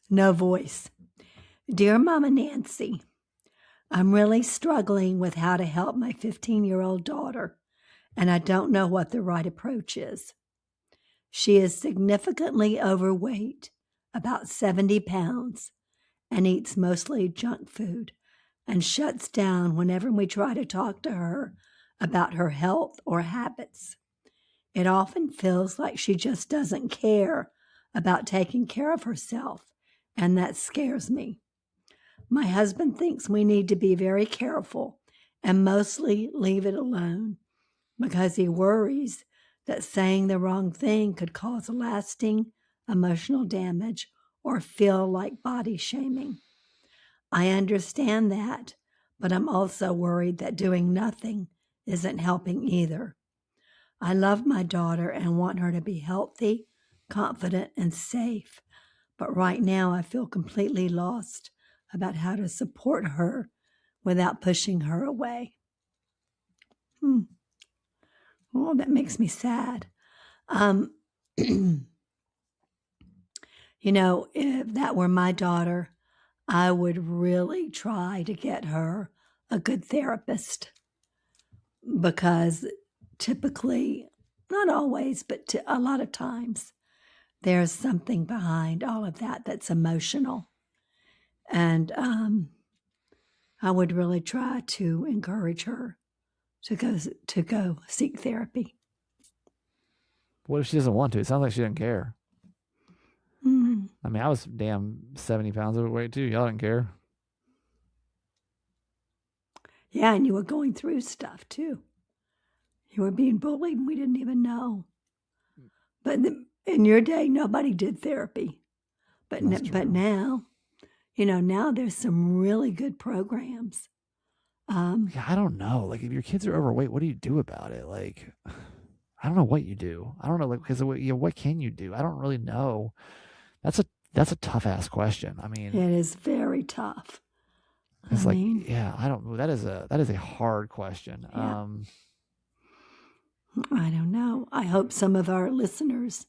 no voice. Dear Mama Nancy, I'm really struggling with how to help my 15-year-old daughter, and I don't know what the right approach is. She is significantly overweight, about 70 pounds, and eats mostly junk food, and shuts down whenever we try to talk to her about her health or habits. It often feels like she just doesn't care about taking care of herself, and that scares me. My husband thinks we need to be very careful and mostly leave it alone because he worries that saying the wrong thing could cause lasting emotional damage or feel like body shaming. I understand that, but I'm also worried that doing nothing isn't helping either. I love my daughter and want her to be healthy, confident, and safe. But right now, I feel completely lost about how to support her without pushing her away. Oh, that makes me sad. You know, if that were my daughter, I would really try to get her a good therapist because typically, not always, but a lot of times, there's something behind all of that that's emotional. And I would really try to encourage her to go seek therapy. What if she doesn't want to? It sounds like she doesn't care. Mm. I mean, I was damn 70 pounds overweight too. Y'all didn't care. Yeah, and you were going through stuff too. You were being bullied and we didn't even know. But in your day, nobody did therapy. But now, you know, now there's some really good programs. Yeah, I don't know. Like, if your kids are overweight, what do you do about it? Like, I don't know what you do. I don't know, like, because what can you do? I don't really know. That's a tough ass question. I mean, it is very tough. It's yeah, I don't. That is a hard question. Yeah. I don't know. I hope some of our listeners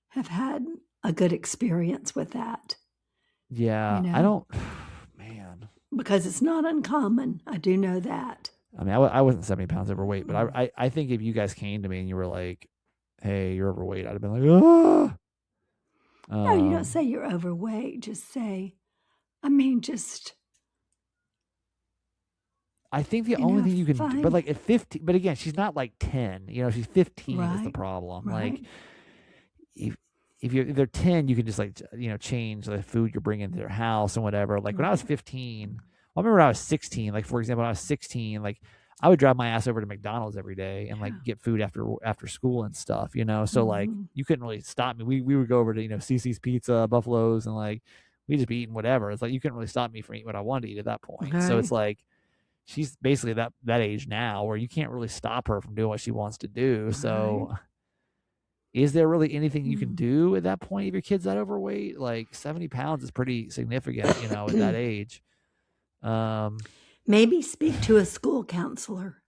have had a good experience with that. Yeah, you know? I don't. Man, because it's not uncommon. I do know that. I mean, I wasn't 70 pounds overweight, but I think if you guys came to me and you were like, "Hey, you're overweight," I'd have been like, "Ah." No, you don't say you're overweight. Just say, I mean, just. I think the only thing you can do, but like at 15, but again, she's not like 10. You know, she's 15 is the problem. Right. Like, if they're 10, you can just like, you know, change the food you're bringing to their house and whatever. Like when I was 15, I remember when I was 16, like for example, when I was 16, like I would drive my ass over to McDonald's every day and like get food after school and stuff, you know? So like you couldn't really stop me. We would go over to, you know, CC's Pizza, Buffalo's, and like we just be eating whatever. It's like you couldn't really stop me from eating what I wanted to eat at that point. Right. So it's like she's basically that age now where you can't really stop her from doing what she wants to do. Right. So is there really anything you can do at that point if your kid's that overweight? Like 70 pounds is pretty significant, you know, at that age. Maybe speak to a school counselor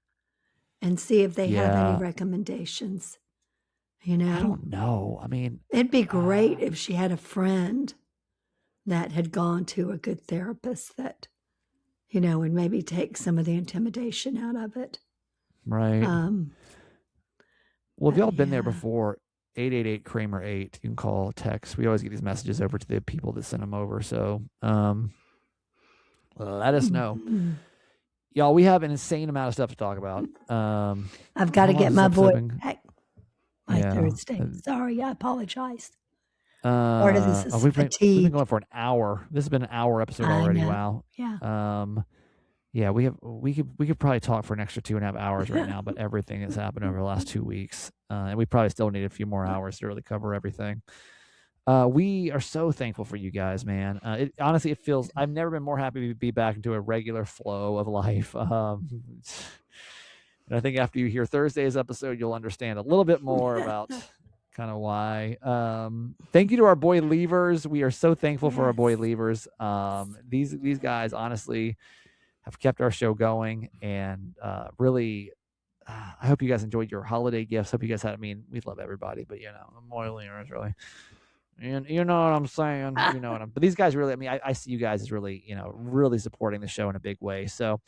and see if they have any recommendations. You know, I don't know. I mean, it'd be great if she had a friend that had gone to a good therapist that, you know, would maybe take some of the intimidation out of it. Right. Well, if y'all been there before, 888-Kramer-8, you can call, text. We always get these messages over to the people that send them over. So let us know. Y'all, we have an insane amount of stuff to talk about. I've got to get my voice back by Thursday. Sorry, I apologize. Part of this is we've fatigue. been going for an hour. This has been an hour episode already. Wow. Yeah. Yeah, we could probably talk for an extra 2.5 hours right now about everything that's happened over the last 2 weeks. And we probably still need a few more hours to really cover everything. We are so thankful for you guys, man. Honestly, it feels, I've never been more happy to be back into a regular flow of life. And I think after you hear Thursday's episode, you'll understand a little bit more about kind of why. Thank you to our boy Leavers. We are so thankful for our boy Leavers. These guys honestly have kept our show going, and really, I hope you guys enjoyed your holiday gifts. Hope you guys had, I mean, we love everybody, but you know, the boy Leavers really, and you know what I'm saying, you know what I'm, but these guys really, I mean, I see you guys as really, you know, really supporting the show in a big way. So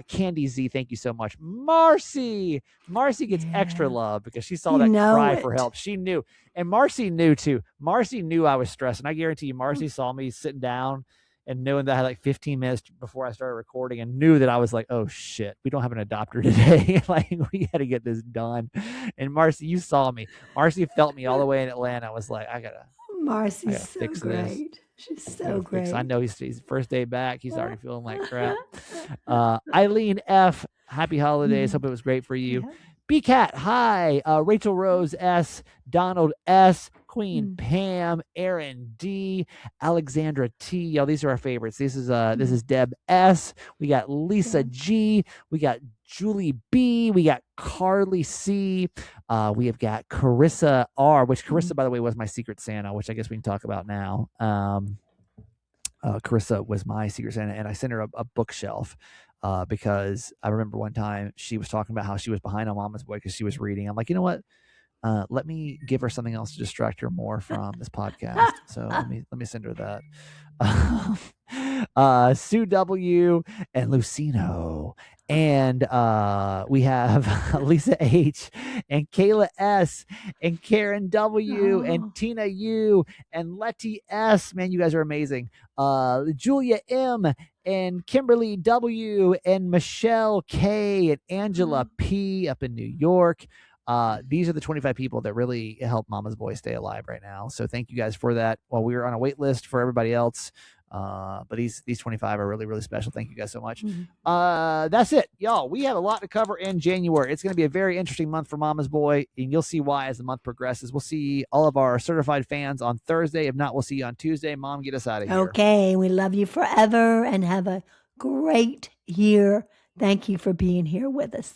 Candy Z, thank you so much. Marcy gets extra love because she saw that cry for help. She knew, and Marcy knew too. Marcy knew I was stressed, and I guarantee you Marcy saw me sitting down and knowing that I had like 15 minutes before I started recording, and knew that I was like, oh shit, we don't have an adopter today. Like, we got to get this done. And Marcy, you saw me. Marcy felt me all the way in Atlanta. I was like, I gotta Marcy's so fix this. great. She's so great. I know he's first day back. He's already feeling like crap. Eileen F, happy holidays. Hope it was great for you. Yeah. B-Cat, hi. Rachel Rose S, Donald S, Queen Pam, Aaron D, Alexandra T. Yo, these are our favorites. This is Deb S. We got Lisa G. We got Julie B. We got Carly C. We have got Carissa R, which Carissa, by the way, was my Secret Santa, which I guess we can talk about now. Carissa was my Secret Santa, and I sent her a bookshelf because I remember one time she was talking about how she was behind on Mama's Boy because she was reading. I'm like, you know what? Let me give her something else to distract her more from this podcast. So let me send her that. Sue W and Lucino. And we have Lisa H and Kayla S and Karen W and Tina U and Letty S. Man, you guys are amazing. Julia M and Kimberly W and Michelle K and Angela P up in New York. These are the 25 people that really help Mama's Boy stay alive right now. So thank you guys for that. While we were on a wait list for everybody else, but these 25 are really, really special. Thank you guys so much. That's it, y'all. We have a lot to cover in January. It's going to be a very interesting month for Mama's Boy, and you'll see why as the month progresses. We'll see all of our certified fans on Thursday. If not, we'll see you on Tuesday. Mom, get us out of here. Okay, we love you forever and have a great year. Thank you for being here with us.